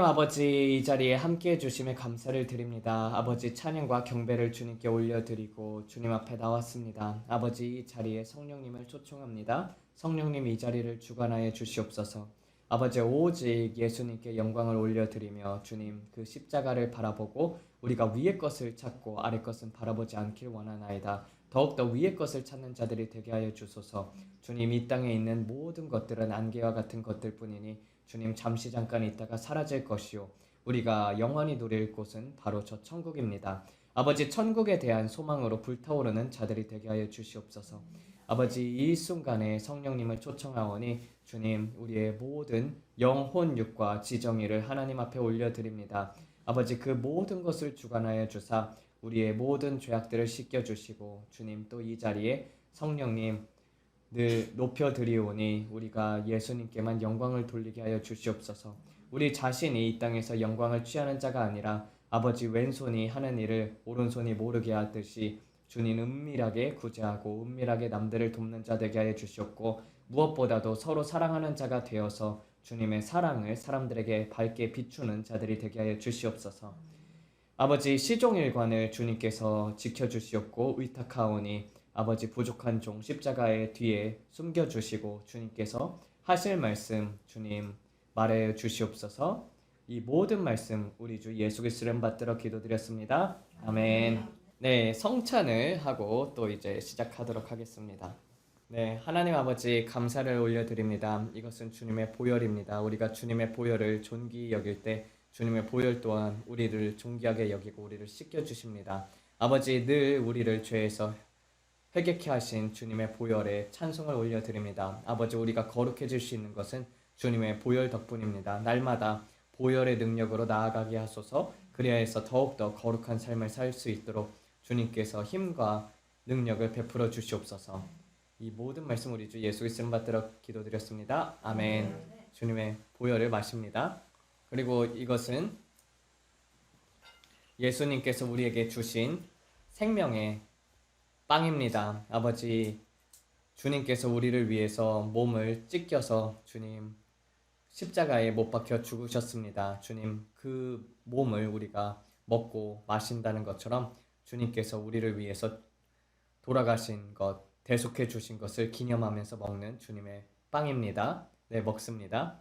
아버지, 이 자리에 함께 해주심에 감사를 드립니다. 아버지, 찬양과 경배를 주님께 올려드리고 주님 앞에 나왔습니다. 아버지, 이 자리에 성령님을 초청합니다. 성령님, 이 자리를 주관하여 주시옵소서. 아버지, 오직 예수님께 영광을 올려드리며 주님 그 십자가를 바라보고 우리가 위의 것을 찾고 아래 것은 바라보지 않길 원하나이다. 더욱더 위의 것을 찾는 자들이 되게 하여 주소서. 주님, 이 땅에 있는 모든 것들은 안개와 같은 것들 뿐이니 주님, 잠시 잠깐 있다가 사라질 것이요 우리가 영원히 누릴 곳은 바로 저 천국입니다. 아버지, 천국에 대한 소망으로 불타오르는 자들이 되게 하여 주시옵소서. 아버지, 이 순간에 성령님을 초청하오니 주님, 우리의 모든 영혼, 육과 지정의를 하나님 앞에 올려드립니다. 아버지, 그 모든 것을 주관하여 주사 우리의 모든 죄악들을 씻겨주시고 주님, 또 이 자리에 성령님 늘 높여드리오니 우리가 예수님께만 영광을 돌리게 하여 주시옵소서. 우리 자신이 이 땅에서 영광을 취하는 자가 아니라 아버지, 왼손이 하는 일을 오른손이 모르게 하듯이 주님, 은밀하게 구제하고 은밀하게 남들을 돕는 자 되게 하여 주시옵고 무엇보다도 서로 사랑하는 자가 되어서 주님의 사랑을 사람들에게 밝게 비추는 자들이 되게 하여 주시옵소서. 아버지, 시종일관을 주님께서 지켜주시옵고 의탁하오니 아버지, 부족한 종 십자가의 뒤에 숨겨주시고 주님께서 하실 말씀 주님 말해 주시옵소서. 이 모든 말씀 우리 주 예수 그리스도를 이름 받들어 기도드렸습니다. 아멘. 네, 성찬을 하고 또 이제 시작하도록 하겠습니다. 네, 하나님 아버지, 감사를 올려드립니다. 이것은 주님의 보혈입니다. 우리가 주님의 보혈을 존귀히 여길 때 주님의 보혈 또한 우리를 존귀하게 여기고 우리를 씻겨주십니다. 아버지, 늘 우리를 죄에서 회개케 하신 주님의 보혈에 찬송을 올려드립니다. 아버지, 우리가 거룩해질 수 있는 것은 주님의 보혈 덕분입니다. 날마다 보혈의 능력으로 나아가게 하소서. 그리하여서 더욱더 거룩한 삶을 살 수 있도록 주님께서 힘과 능력을 베풀어 주시옵소서. 이 모든 말씀 우리 주 예수 그리스도 이름 받들어 기도드렸습니다. 아멘. 주님의 보혈을 마십니다. 그리고 이것은 예수님께서 우리에게 주신 생명의 빵입니다. 아버지, 주님께서 우리를 위해서 몸을 찢겨서 주님 십자가에 못 박혀 죽으셨습니다. 주님, 그 몸을 우리가 먹고 마신다는 것처럼 주님께서 우리를 위해서 돌아가신 것, 대속해 주신 것을 기념하면서 먹는 주님의 빵입니다. 네, 먹습니다.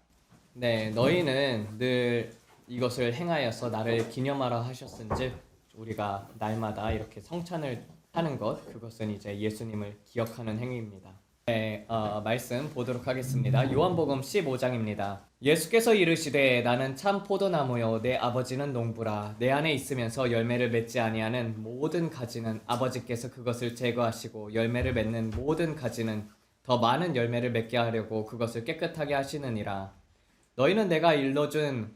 네, 너희는 늘 이것을 행하여서 나를 기념하라 하셨은즉 우리가 날마다 이렇게 성찬을 하는 것, 그것은 이제 예수님을 기억하는 행위입니다. 네, 말씀 보도록 하겠습니다. 요한복음 15장입니다. 예수께서 이르시되 나는 참 포도나무요 내 아버지는 농부라. 내 안에 있으면서 열매를 맺지 아니하는 모든 가지는 아버지께서 그것을 제거하시고 열매를 맺는 모든 가지는 더 많은 열매를 맺게 하려고 그것을 깨끗하게 하시느니라. 너희는 내가 일러준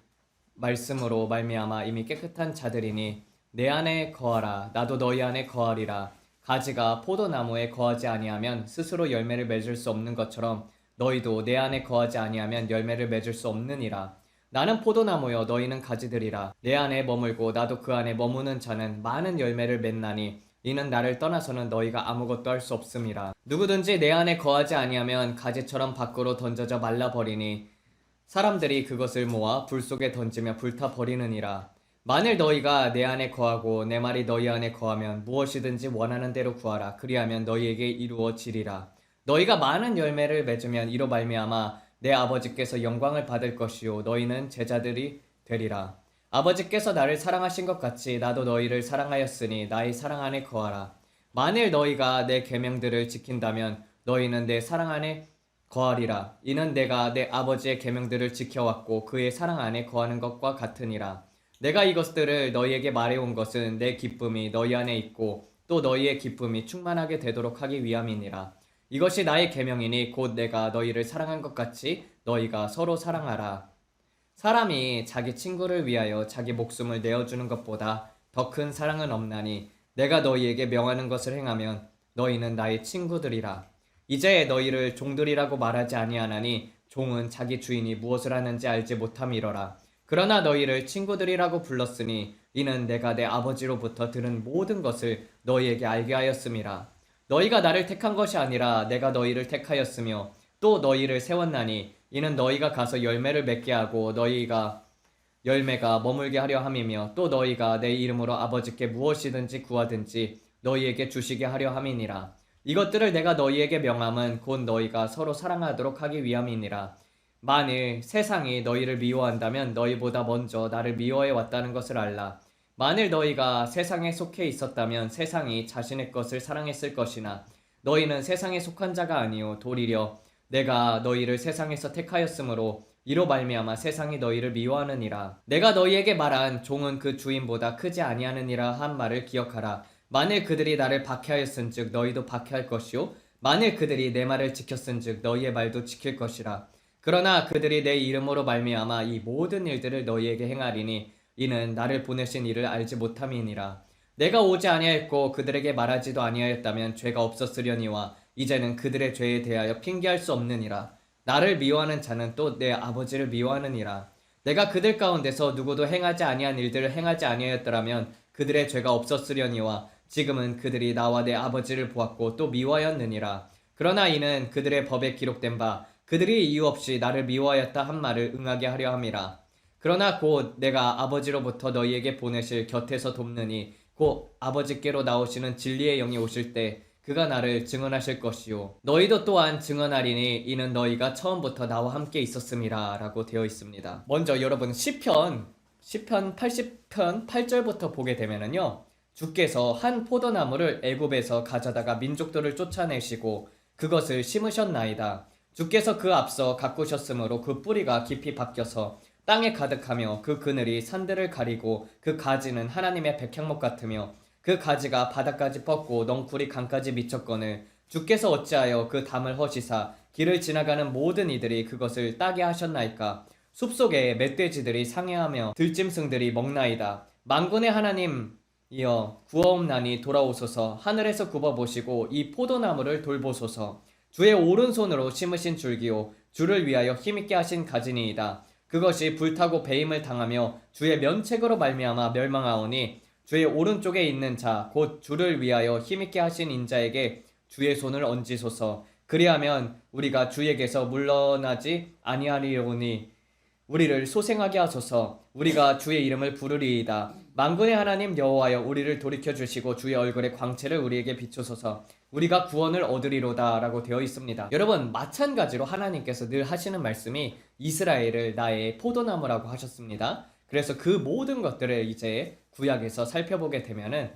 말씀으로 말미암아 이미 깨끗한 자들이니 내 안에 거하라. 나도 너희 안에 거하리라. 가지가 포도나무에 거하지 아니하면 스스로 열매를 맺을 수 없는 것처럼 너희도 내 안에 거하지 아니하면 열매를 맺을 수 없느니라. 나는 포도나무여 너희는 가지들이라. 내 안에 머물고 나도 그 안에 머무는 자는 많은 열매를 맺나니 이는 나를 떠나서는 너희가 아무것도 할 수 없음이라. 누구든지 내 안에 거하지 아니하면 가지처럼 밖으로 던져져 말라버리니 사람들이 그것을 모아 불 속에 던지며 불타버리느니라. 만일 너희가 내 안에 거하고 내 말이 너희 안에 거하면 무엇이든지 원하는 대로 구하라. 그리하면 너희에게 이루어지리라. 너희가 많은 열매를 맺으면 이로 말미암아 내 아버지께서 영광을 받을 것이요 너희는 제자들이 되리라. 아버지께서 나를 사랑하신 것 같이 나도 너희를 사랑하였으니 나의 사랑 안에 거하라. 만일 너희가 내 계명들을 지킨다면 너희는 내 사랑 안에 거하리라. 이는 내가 내 아버지의 계명들을 지켜왔고 그의 사랑 안에 거하는 것과 같으니라. 내가 이것들을 너희에게 말해온 것은 내 기쁨이 너희 안에 있고 또 너희의 기쁨이 충만하게 되도록 하기 위함이니라. 이것이 나의 계명이니 곧 내가 너희를 사랑한 것 같이 너희가 서로 사랑하라. 사람이 자기 친구를 위하여 자기 목숨을 내어주는 것보다 더 큰 사랑은 없나니 내가 너희에게 명하는 것을 행하면 너희는 나의 친구들이라. 이제 너희를 종들이라고 말하지 아니하나니 종은 자기 주인이 무엇을 하는지 알지 못함이러라. 그러나 너희를 친구들이라고 불렀으니 이는 내가 내 아버지로부터 들은 모든 것을 너희에게 알게 하였음이라. 너희가 나를 택한 것이 아니라 내가 너희를 택하였으며 또 너희를 세웠나니 이는 너희가 가서 열매를 맺게 하고 너희가 열매가 머물게 하려 함이며 또 너희가 내 이름으로 아버지께 무엇이든지 구하든지 너희에게 주시게 하려 함이니라. 이것들을 내가 너희에게 명함은 곧 너희가 서로 사랑하도록 하기 위함이니라. 만일 세상이 너희를 미워한다면 너희보다 먼저 나를 미워해 왔다는 것을 알라. 만일 너희가 세상에 속해 있었다면 세상이 자신의 것을 사랑했을 것이나 너희는 세상에 속한 자가 아니요 도리려 내가 너희를 세상에서 택하였으므로 이로 말미암아 세상이 너희를 미워하느니라. 내가 너희에게 말한 종은 그 주인보다 크지 아니하느니라 한 말을 기억하라. 만일 그들이 나를 박해하였은즉 너희도 박해할 것이요 만일 그들이 내 말을 지켰은즉 너희의 말도 지킬 것이라. 그러나 그들이 내 이름으로 말미암아 이 모든 일들을 너희에게 행하리니 이는 나를 보내신 이를 알지 못함이니라. 내가 오지 아니하였고 그들에게 말하지도 아니하였다면 죄가 없었으려니와 이제는 그들의 죄에 대하여 핑계할 수 없느니라. 나를 미워하는 자는 또 내 아버지를 미워하느니라. 내가 그들 가운데서 누구도 행하지 아니한 일들을 행하지 아니하였더라면 그들의 죄가 없었으려니와 지금은 그들이 나와 내 아버지를 보았고 또 미워하였느니라. 그러나 이는 그들의 법에 기록된 바 그들이 이유 없이 나를 미워하였다 한 말을 응하게 하려 함이라. 그러나 곧 내가 아버지로부터 너희에게 보내실 곁에서 돕느니 곧 아버지께로 나오시는 진리의 영이 오실 때 그가 나를 증언하실 것이요 너희도 또한 증언하리니 이는 너희가 처음부터 나와 함께 있었음이라 라고 되어 있습니다. 먼저 여러분 시편 80편 8절부터 보게 되면은요, 주께서 한 포도나무를 애굽에서 가져다가 민족들을 쫓아내시고 그것을 심으셨나이다. 주께서 그 앞서 가꾸셨으므로 그 뿌리가 깊이 박혀서 땅에 가득하며 그 그늘이 산들을 가리고 그 가지는 하나님의 백향목 같으며 그 가지가 바닥까지 뻗고 넝쿨이 강까지 미쳤거늘 주께서 어찌하여 그 담을 허시사 길을 지나가는 모든 이들이 그것을 따게 하셨나이까. 숲속에 멧돼지들이 상해하며 들짐승들이 먹나이다. 만군의 하나님이여 구하옵나니 돌아오소서. 하늘에서 굽어보시고 이 포도나무를 돌보소서. 주의 오른손으로 심으신 줄기요 주를 위하여 힘있게 하신 가지니이다. 그것이 불타고 배임을 당하며 주의 면책으로 말미암아 멸망하오니 주의 오른쪽에 있는 자 곧 주를 위하여 힘있게 하신 인자에게 주의 손을 얹으소서. 그리하면 우리가 주에게서 물러나지 아니하리오니 우리를 소생하게 하소서. 우리가 주의 이름을 부르리이다. 만군의 하나님 여호와여 우리를 돌이켜 주시고 주의 얼굴의 광채를 우리에게 비추소서. 우리가 구원을 얻으리로다 라고 되어 있습니다. 여러분, 마찬가지로 하나님께서 늘 하시는 말씀이 이스라엘을 나의 포도나무라고 하셨습니다. 그래서 그 모든 것들을 이제 구약에서 살펴보게 되면은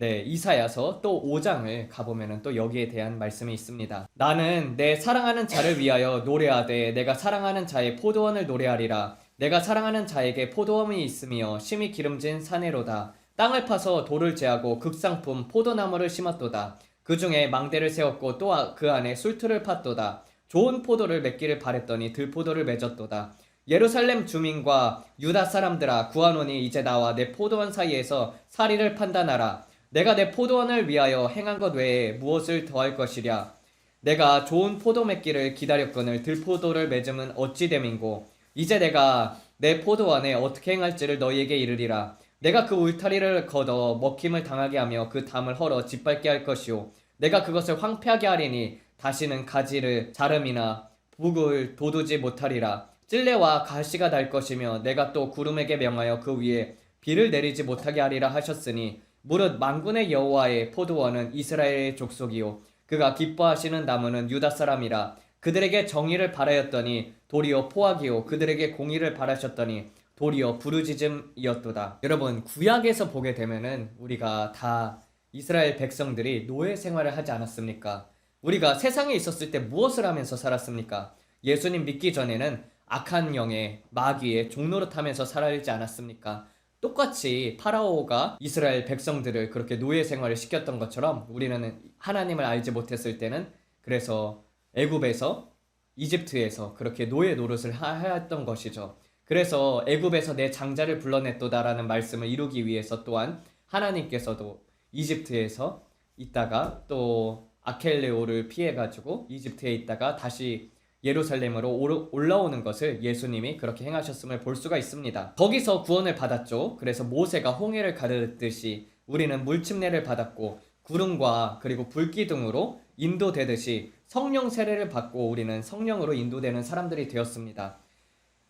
이사야서 또 5장을 가보면은 또 여기에 대한 말씀이 있습니다. 나는 내 사랑하는 자를 위하여 노래하되 내가 사랑하는 자의 포도원을 노래하리라. 내가 사랑하는 자에게 포도원이 있으며 심히 기름진 사내로다. 땅을 파서 돌을 제하고 극상품 포도나무를 심었도다. 그 중에 망대를 세웠고 또 그 안에 술틀을 팠도다. 좋은 포도를 맺기를 바랬더니 들포도를 맺었도다. 예루살렘 주민과 유다 사람들아 구하노니 이제 나와 내 포도원 사이에서 사리를 판단하라. 내가 내 포도원을 위하여 행한 것 외에 무엇을 더할 것이랴. 내가 좋은 포도 맺기를 기다렸거늘 들포도를 맺음은 어찌 됨인고. 이제 내가 내 포도원에 어떻게 행할지를 너희에게 이르리라. 내가 그 울타리를 걷어 먹힘을 당하게 하며 그 담을 헐어 짓밟게 할 것이요 내가 그것을 황폐하게 하리니 다시는 가지를 자름이나 북을 돋우지 못하리라. 찔레와 가시가 날 것이며 내가 또 구름에게 명하여 그 위에 비를 내리지 못하게 하리라 하셨으니 무릇 만군의 여호와의 포도원은 이스라엘의 족속이요 그가 기뻐하시는 나무는 유다 사람이라. 그들에게 정의를 바라였더니 도리어 포악이요 그들에게 공의를 바라셨더니 도리어 부르짖음이었도다. 여러분, 구약에서 보게 되면은 우리가 다 이스라엘 백성들이 노예 생활을 하지 않았습니까? 우리가 세상에 있었을 때 무엇을 하면서 살았습니까? 예수님 믿기 전에는 악한 영의 마귀의 종노릇하면서 살아있지 않았습니까? 똑같이 파라오가 이스라엘 백성들을 그렇게 노예 생활을 시켰던 것처럼 우리는 하나님을 알지 못했을 때는 그래서 애굽에서 이집트에서 그렇게 노예 노릇을 하였던 것이죠. 그래서 애굽에서 내 장자를 불러냈도다라는 말씀을 이루기 위해서 또한 하나님께서도 이집트에서 있다가 또 아켈레오를 피해가지고 이집트에 있다가 다시 예루살렘으로 올라오는 것을 예수님이 그렇게 행하셨음을 볼 수가 있습니다. 거기서 구원을 받았죠. 그래서 모세가 홍해를 가르듯이 우리는 물침례를 받았고 구름과 그리고 불기둥으로 인도되듯이 성령 세례를 받고 우리는 성령으로 인도되는 사람들이 되었습니다.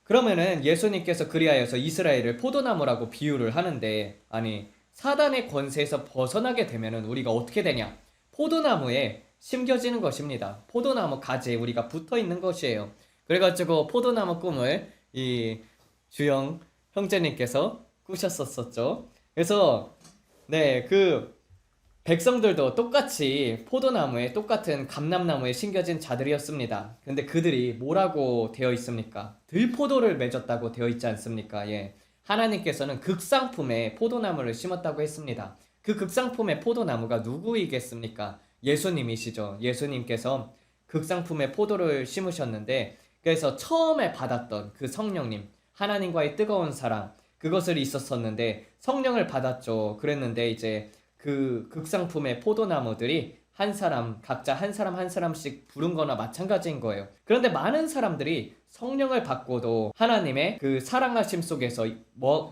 그러면은 예수님께서 그리하여서 이스라엘을 포도나무라고 비유를 하는데, 아니 사단의 권세에서 벗어나게 되면은 우리가 어떻게 되냐? 포도나무에 심겨지는 것입니다. 포도나무 가지에 우리가 붙어 있는 것이에요. 그래가지고 포도나무 꿈을 이 주영 형제님께서 꾸셨었죠. 그래서 네, 그 백성들도 똑같이 포도나무에 똑같은 감람나무에 심겨진 자들이었습니다. 근데 그들이 뭐라고 되어 있습니까? 들포도를 맺었다고 되어 있지 않습니까? 예. 하나님께서는 극상품의 포도나무를 심었다고 했습니다. 그 극상품의 포도나무가 누구이겠습니까? 예수님이시죠. 예수님께서 극상품의 포도를 심으셨는데, 그래서 처음에 받았던 그 성령님, 하나님과의 뜨거운 사랑, 그것을 있었었는데 성령을 받았죠. 그랬는데 이제 그 극상품의 포도나무들이 한 사람 각자 한 사람 한 사람씩 부른 거나 마찬가지인 거예요. 그런데 많은 사람들이 성령을 받고도 하나님의 그 사랑하심 속에서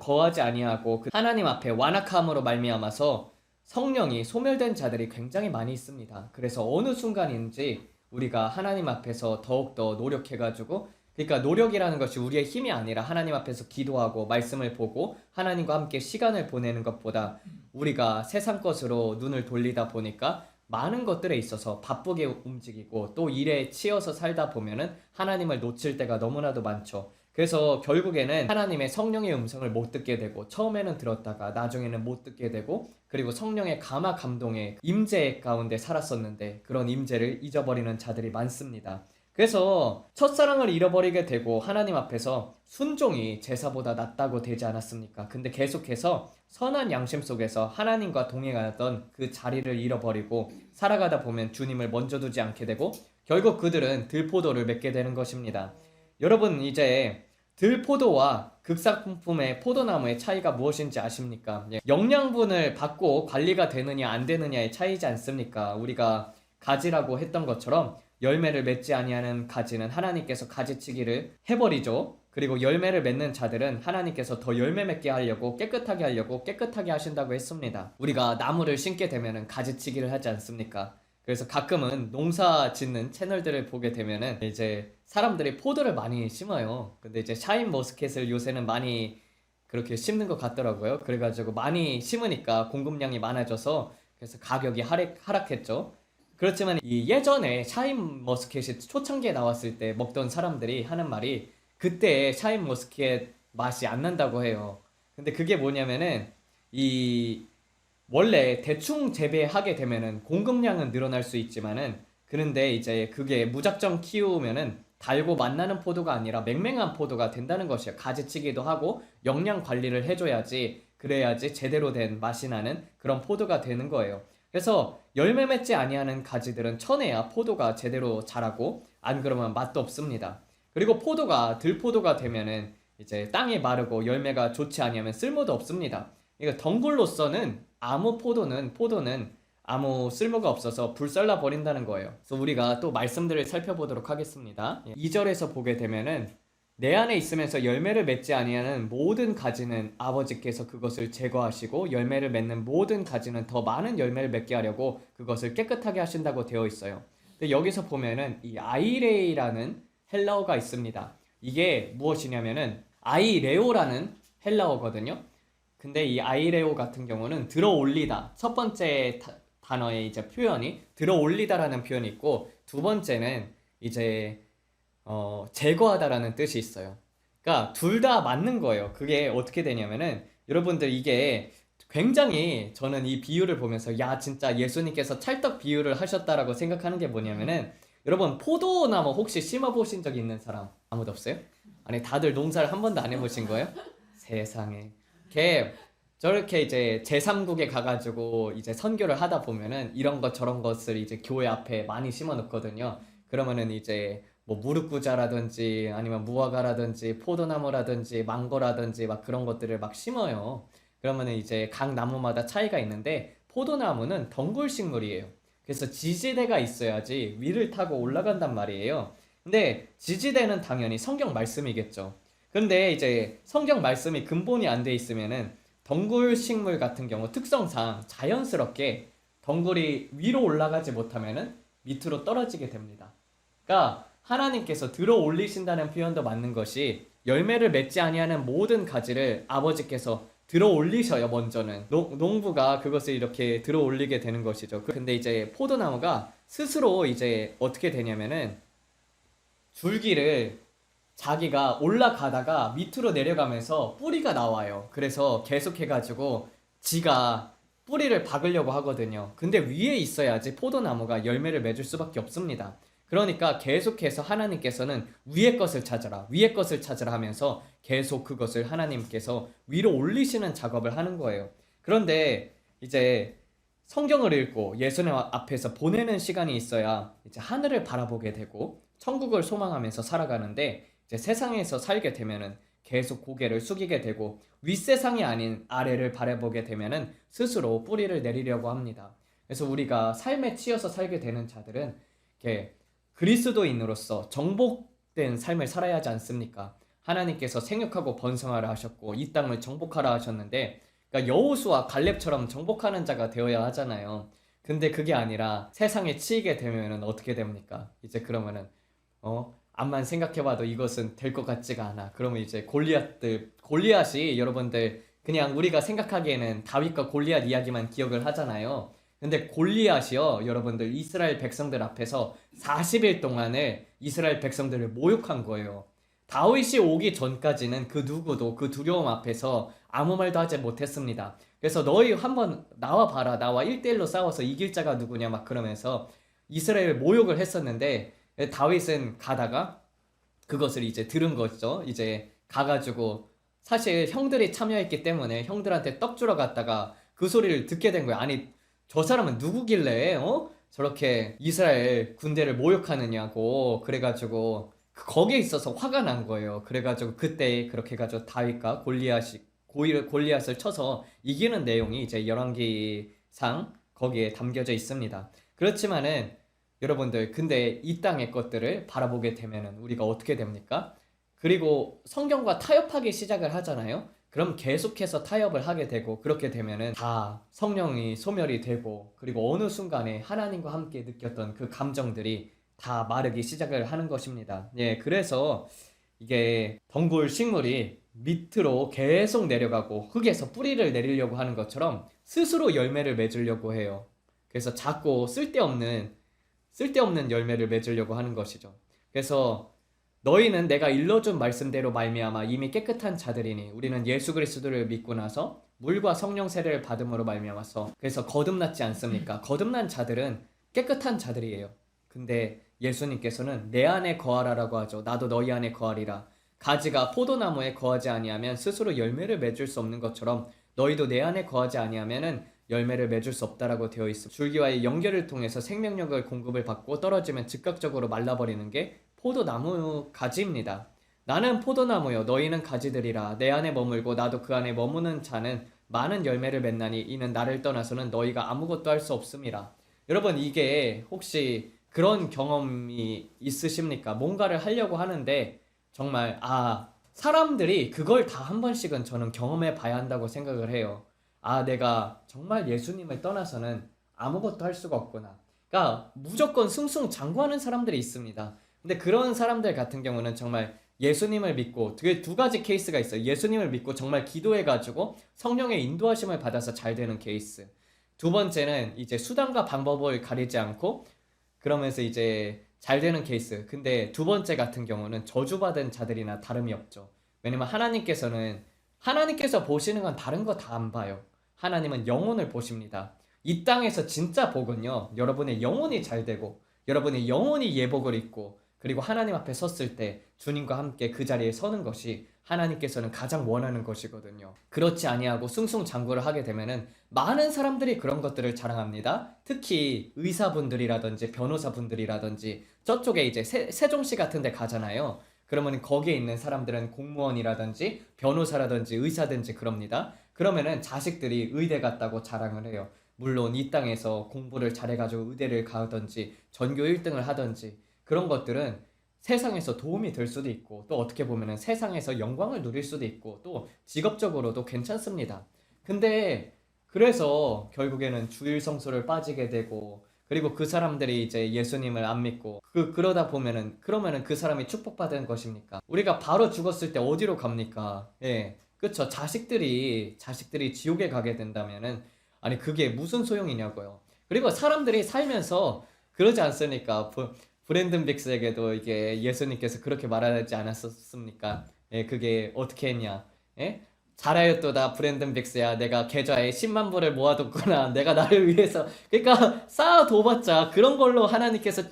거하지 아니하고 그 하나님 앞에 완악함으로 말미암아서 성령이 소멸된 자들이 굉장히 많이 있습니다. 그래서 어느 순간인지 우리가 하나님 앞에서 더욱더 노력해가지고, 그러니까 노력이라는 것이 우리의 힘이 아니라 하나님 앞에서 기도하고 말씀을 보고 하나님과 함께 시간을 보내는 것보다 우리가 세상 것으로 눈을 돌리다 보니까 많은 것들에 있어서 바쁘게 움직이고 또 일에 치여서 살다 보면은 하나님을 놓칠 때가 너무나도 많죠. 그래서 결국에는 하나님의 성령의 음성을 못 듣게 되고, 처음에는 들었다가 나중에는 못 듣게 되고, 그리고 성령의 감화 감동의 임재 가운데 살았었는데 그런 임재를 잊어버리는 자들이 많습니다. 그래서 첫사랑을 잃어버리게 되고 하나님 앞에서 순종이 제사보다 낫다고 되지 않았습니까? 근데 계속해서 선한 양심 속에서 하나님과 동행하던 그 자리를 잃어버리고 살아가다 보면 주님을 먼저 두지 않게 되고 결국 그들은 들포도를 맺게 되는 것입니다. 여러분, 이제 들포도와 극상품의 포도나무의 차이가 무엇인지 아십니까? 영양분을 받고 관리가 되느냐 안 되느냐의 차이지 않습니까? 우리가 가지라고 했던 것처럼 열매를 맺지 아니하는 가지는 하나님께서 가지치기를 해버리죠. 그리고 열매를 맺는 자들은 하나님께서 더 열매 맺게 하려고 깨끗하게 하신다고 했습니다. 우리가 나무를 심게 되면은 가지치기를 하지 않습니까? 그래서 가끔은 농사 짓는 채널들을 보게 되면은 이제 사람들이 포도를 많이 심어요. 근데 이제 샤인 머스켓을 요새는 많이 그렇게 심는 것 같더라고요. 그래가지고 많이 심으니까 공급량이 많아져서 그래서 가격이 하락했죠. 그렇지만 이 예전에 샤인 머스켓이 초창기에 나왔을 때 먹던 사람들이 하는 말이 그때 샤인 머스켓 맛이 안 난다고 해요. 근데 그게 뭐냐면은 이 원래 대충 재배하게 되면은 공급량은 늘어날 수 있지만은, 그런데 이제 그게 무작정 키우면은 달고 맛나는 포도가 아니라 맹맹한 포도가 된다는 것이에요. 가지치기도 하고 영양 관리를 해줘야지, 그래야지 제대로 된 맛이 나는 그런 포도가 되는 거예요. 그래서 열매 맺지 아니하는 가지들은 쳐내야 포도가 제대로 자라고, 안 그러면 맛도 없습니다. 그리고 들포도가 되면은 이제 땅이 마르고 열매가 좋지 아니하면 쓸모도 없습니다. 그러니까 덩굴로서는 포도는 아무 쓸모가 없어서 불살라 버린다는 거예요. 그래서 우리가 또 말씀들을 살펴보도록 하겠습니다. 2절에서 보게 되면은 내 안에 있으면서 열매를 맺지 아니하는 모든 가지는 아버지께서 그것을 제거하시고 열매를 맺는 모든 가지는 더 많은 열매를 맺게 하려고 그것을 깨끗하게 하신다고 되어 있어요. 근데 여기서 보면은 이 아이레이라는 헬라어가 있습니다. 이게 무엇이냐면은 아이레오라는 헬라어거든요. 근데 이 아이레오 같은 경우는 들어 올리다, 첫 번째 단어의 이제 표현이 들어 올리다라는 표현이 있고, 두 번째는 이제 제거하다라는 뜻이 있어요. 그러니까 둘 다 맞는 거예요. 그게 어떻게 되냐면은 여러분들, 이게 굉장히, 저는 이 비유를 보면서 야 진짜 예수님께서 찰떡 비유를 하셨다라고 생각하는 게 뭐냐면은, 여러분 포도나무 혹시 심어 보신 적 있는 사람 아무도 없어요? 아니 다들 농사를 한 번도 안 해보신 거예요? 세상에. 저렇게 이제 제3국에 가가지고 이제 선교를 하다 보면은 이런 것 저런 것을 이제 교회 앞에 많이 심어 놓거든요. 그러면은 이제 뭐 무릎구자라든지 아니면 무화과라든지 포도나무라든지 망고라든지 막 그런 것들을 막 심어요. 그러면은 이제 각 나무마다 차이가 있는데, 포도나무는 덩굴 식물이에요. 그래서 지지대가 있어야지 위를 타고 올라간단 말이에요. 근데 지지대는 당연히 성경 말씀이겠죠. 근데 이제 성경 말씀이 근본이 안 돼 있으면은 덩굴 식물 같은 경우 특성상 자연스럽게 덩굴이 위로 올라가지 못하면은 밑으로 떨어지게 됩니다. 그러니까 하나님께서 들어 올리신다는 표현도 맞는 것이, 열매를 맺지 아니하는 모든 가지를 아버지께서 들어 올리셔요. 먼저는 농부가 그것을 이렇게 들어 올리게 되는 것이죠. 근데 이제 포도나무가 스스로 이제 어떻게 되냐면은 줄기를 자기가 올라가다가 밑으로 내려가면서 뿌리가 나와요. 그래서 계속해가지고 지가 뿌리를 박으려고 하거든요. 근데 위에 있어야지 포도나무가 열매를 맺을 수밖에 없습니다. 그러니까 계속해서 하나님께서는 위의 것을 찾아라, 위의 것을 찾아라 하면서 계속 그것을 하나님께서 위로 올리시는 작업을 하는 거예요. 그런데 이제 성경을 읽고 예수님 앞에서 보내는 시간이 있어야 이제 하늘을 바라보게 되고 천국을 소망하면서 살아가는데, 이제 세상에서 살게 되면은 계속 고개를 숙이게 되고 윗세상이 아닌 아래를 바라보게 되면은 스스로 뿌리를 내리려고 합니다. 그래서 우리가 삶에 치여서 살게 되는 자들은 이렇게 그리스도인으로서 정복된 삶을 살아야 하지 않습니까? 하나님께서 생육하고 번성하라 하셨고 이 땅을 정복하라 하셨는데, 그러니까 여호수아 갈렙처럼 정복하는 자가 되어야 하잖아요. 근데 그게 아니라 세상에 치이게 되면은 어떻게 됩니까? 이제 그러면은 암만 생각해봐도 이것은 될 것 같지가 않아. 그러면 이제 골리앗이 여러분들 그냥 우리가 생각하기에는 다윗과 골리앗 이야기만 기억을 하잖아요. 근데 골리앗이요, 여러분들 이스라엘 백성들 앞에서 40일 동안을 이스라엘 백성들을 모욕한 거예요. 다윗이 오기 전까지는 그 누구도 그 두려움 앞에서 아무 말도 하지 못했습니다. 그래서 너희 한번 나와 봐라, 나와 1대1로 싸워서 이길 자가 누구냐 막 그러면서 이스라엘 모욕을 했었는데, 다윗은 가다가 그것을 이제 들은 거죠. 이제 가가지고 사실 형들이 참여했기 때문에 형들한테 떡 주러 갔다가 그 소리를 듣게 된 거야. 아니 저 사람은 누구길래 저렇게 이스라엘 군대를 모욕하느냐고. 그래가지고 거기에 있어서 화가 난 거예요. 그래가지고 그때 그렇게 해가지고 다윗과 골리앗을 쳐서 이기는 내용이 이제 열왕기상 거기에 담겨져 있습니다. 그렇지만은 여러분들, 근데 이 땅의 것들을 바라보게 되면은 우리가 어떻게 됩니까? 그리고 성경과 타협하기 시작을 하잖아요. 그럼 계속해서 타협을 하게 되고, 그렇게 되면은 다 성령이 소멸이 되고, 그리고 어느 순간에 하나님과 함께 느꼈던 그 감정들이 다 마르기 시작을 하는 것입니다. 예, 그래서 이게 덩굴 식물이 밑으로 계속 내려가고 흙에서 뿌리를 내리려고 하는 것처럼 스스로 열매를 맺으려고 해요. 그래서 자꾸 쓸데없는 열매를 맺으려고 하는 것이죠. 그래서 너희는 내가 일러준 말씀대로 말미암아 이미 깨끗한 자들이니, 우리는 예수 그리스도를 믿고 나서 물과 성령 세례를 받음으로 말미암아서 그래서 거듭났지 않습니까? 거듭난 자들은 깨끗한 자들이에요. 근데 예수님께서는 내 안에 거하라라고 하죠. 나도 너희 안에 거하리라. 가지가 포도나무에 거하지 아니하면 스스로 열매를 맺을 수 없는 것처럼 너희도 내 안에 거하지 아니하면은 열매를 맺을 수 없다라고 되어 있습니다. 줄기와의 연결을 통해서 생명력을 공급을 받고 떨어지면 즉각적으로 말라버리는 게 포도나무 가지입니다. 나는 포도나무요 너희는 가지들이라. 내 안에 머물고 나도 그 안에 머무는 자는 많은 열매를 맺나니 이는 나를 떠나서는 너희가 아무것도 할 수 없음이라. 여러분, 이게 혹시 그런 경험이 있으십니까? 뭔가를 하려고 하는데 정말 사람들이 그걸 다 한 번씩은 저는 경험해 봐야 한다고 생각을 해요. 내가 정말 예수님을 떠나서는 아무것도 할 수가 없구나. 그러니까 무조건 승승장구하는 사람들이 있습니다. 근데 그런 사람들 같은 경우는 정말 예수님을 믿고, 되게 두 가지 케이스가 있어요. 예수님을 믿고 정말 기도해가지고 성령의 인도하심을 받아서 잘 되는 케이스. 두 번째는 이제 수단과 방법을 가리지 않고 그러면서 이제 잘 되는 케이스. 근데 두 번째 같은 경우는 저주받은 자들이나 다름이 없죠. 왜냐면 하나님께서 보시는 건 다른 거 다 안 봐요. 하나님은 영혼을 보십니다. 이 땅에서 진짜 복은요, 여러분의 영혼이 잘 되고 여러분의 영혼이 예복을 입고 그리고 하나님 앞에 섰을 때 주님과 함께 그 자리에 서는 것이 하나님께서는 가장 원하는 것이거든요. 그렇지 아니하고 승승장구를 하게 되면은 많은 사람들이 그런 것들을 자랑합니다. 특히 의사분들이라든지 변호사분들이라든지 저쪽에 이제 세종시 같은 데 가잖아요. 그러면 거기에 있는 사람들은 공무원이라든지 변호사라든지 의사든지 그럽니다. 그러면은 자식들이 의대 갔다고 자랑을 해요. 물론 이 땅에서 공부를 잘해가지고 의대를 가든지 전교 1등을 하든지 그런 것들은 세상에서 도움이 될 수도 있고, 또 어떻게 보면은 세상에서 영광을 누릴 수도 있고, 또 직업적으로도 괜찮습니다. 근데 그래서 결국에는 주일 성수를 빠지게 되고, 그리고 그 사람들이 이제 예수님을 안 믿고 그러다 보면은 그러면은 그 사람이 축복받은 것입니까? 우리가 바로 죽었을 때 어디로 갑니까? 예. 그쵸. 자식들이 지옥에 가게 된다면은 아니 그게 무슨 소용이냐고요. 그리고 사람들이 살면서 그러지 않습니까? 브랜든 빅스에게도 이게 예수님께서 그렇게 말하지 않았었습니까? 예, 그게 어떻게 했냐? 예? 잘하였도다 브랜든 빅스야. 내가 계좌에 10만 불을 모아뒀구나. 내가 나를 위해서. 그러니까 쌓아둬봤자 그런 걸로 하나님께서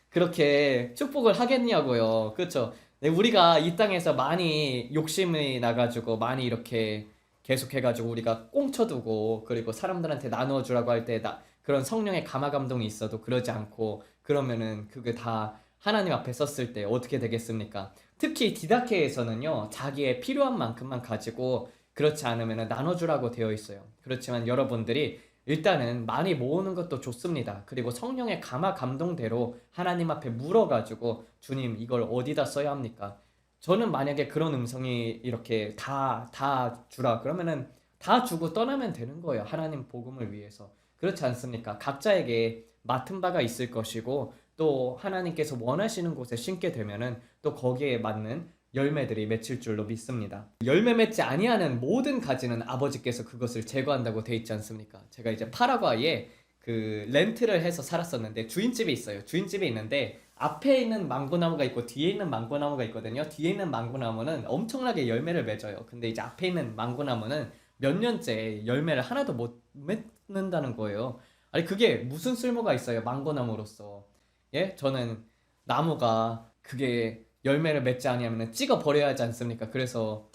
그렇게 축복을 하겠냐고요. 그렇죠? 네, 우리가 이 땅에서 많이 욕심이 나가지고 많이 이렇게 계속해가지고 우리가 꽁쳐두고 그리고 사람들한테 나누어주라고 할 때 그런 성령의 감화 감동이 있어도 그러지 않고 그러면은 그게 다 하나님 앞에 썼을 때 어떻게 되겠습니까? 특히 디다케에서는요 자기의 필요한 만큼만 가지고 그렇지 않으면 나눠주라고 되어 있어요. 그렇지만 여러분들이 일단은 많이 모으는 것도 좋습니다. 그리고 성령의 감화 감동대로 하나님 앞에 물어가지고 주님 이걸 어디다 써야 합니까? 저는 만약에 그런 음성이 이렇게 다 주라 그러면은 다 주고 떠나면 되는 거예요. 하나님 복음을 위해서. 그렇지 않습니까? 각자에게 맡은 바가 있을 것이고 또 하나님께서 원하시는 곳에 심게 되면은 또 거기에 맞는 열매들이 맺힐 줄로 믿습니다. 열매 맺지 아니하는 모든 가지는 아버지께서 그것을 제거한다고 돼 있지 않습니까? 제가 이제 파라과이에 그 렌트를 해서 살았었는데 주인집이 있어요. 주인집이 있는데 앞에 있는 망고나무가 있고 뒤에 있는 망고나무가 있거든요. 뒤에 있는 망고나무는 엄청나게 열매를 맺어요. 근데 이제 앞에 있는 망고나무는 몇 년째 열매를 하나도 못 맺는다는 거예요. 아니 그게 무슨 쓸모가 있어요? 망고나무로서. 예? 저는 나무가 그게 열매를 맺지 아니하면 찍어 버려야 하지 않습니까? 그래서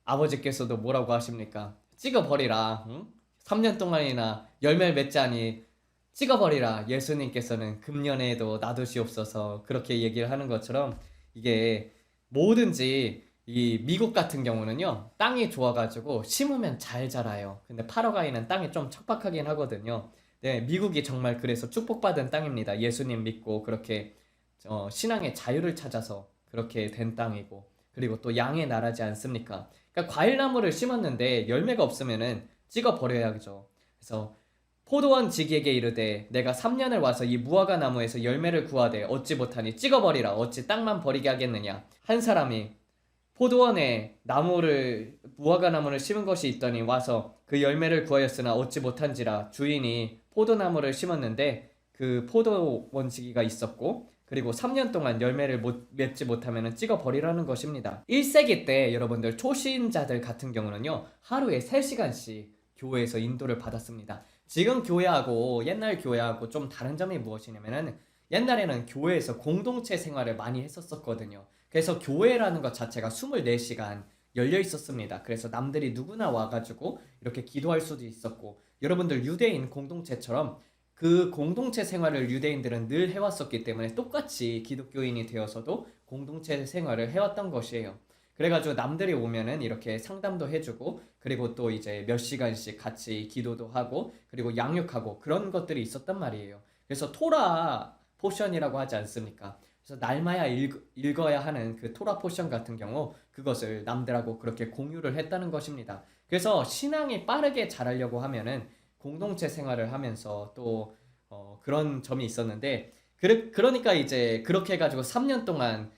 아버지께서도 뭐라고 하십니까? 찍어 버리라. 응? 3년 동안이나 열매를 맺지 아니 찍어 버리라. 예수님께서는 금년에도 놔두시옵소서 그렇게 얘기를 하는 것처럼 이게 뭐든지 이 미국 같은 경우는요 땅이 좋아가지고 심으면 잘 자라요. 근데 파라과이는 땅이 좀 척박하긴 하거든요. 네, 미국이 정말 그래서 축복받은 땅입니다. 예수님 믿고 그렇게 신앙의 자유를 찾아서 그렇게 된 땅이고 그리고 또 양의 나라지 않습니까? 그러니까 과일나무를 심었는데 열매가 없으면은 찍어 버려야죠. 그래서 포도원 지기에게 이르되 내가 3년을 와서 이 무화과 나무에서 열매를 구하되 얻지 못하니 찍어 버리라. 어찌 땅만 버리게 하겠느냐? 한 사람이 포도원에 무화과 나무를 심은 것이 있더니 와서 그 열매를 구하였으나 얻지 못한지라. 주인이 포도나무를 심었는데 그 포도원 지기가 있었고 그리고 3년 동안 열매를 맺지 못하면 찍어 버리라는 것입니다. 1세기 때 여러분들 초신자들 같은 경우는요 하루에 3시간씩 교회에서 인도를 받았습니다. 지금 교회하고 옛날 교회하고 좀 다른 점이 무엇이냐면은 옛날에는 교회에서 공동체 생활을 많이 했었거든요. 그래서 교회라는 것 자체가 24시간 열려 있었습니다. 그래서 남들이 누구나 와가지고 이렇게 기도할 수도 있었고 여러분들 유대인 공동체처럼 그 공동체 생활을 유대인들은 늘 해왔었기 때문에 똑같이 기독교인이 되어서도 공동체 생활을 해왔던 것이에요. 그래가지고 남들이 오면은 이렇게 상담도 해주고 그리고 또 이제 몇 시간씩 같이 기도도 하고 그리고 양육하고 그런 것들이 있었단 말이에요. 그래서 토라 포션이라고 하지 않습니까? 그래서 날마다 읽어야 하는 그 토라 포션 같은 경우 그것을 남들하고 그렇게 공유를 했다는 것입니다. 그래서 신앙이 빠르게 자라려고 하면은 공동체 생활을 하면서 또 그런 점이 있었는데 그러니까 이제 그렇게 해가지고 3년 동안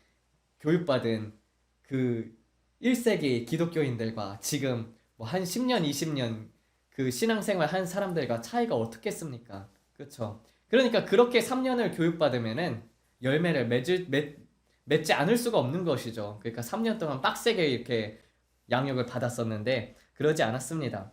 교육받은 그 1세기 기독교인들과 지금 뭐 한 10년, 20년 그 신앙생활 한 사람들과 차이가 어떻겠습니까? 그렇죠? 그러니까 그렇게 3년을 교육받으면은 열매를 맺지 않을 수가 없는 것이죠. 그러니까 3년 동안 빡세게 이렇게 양육을 받았었는데 그러지 않았습니다.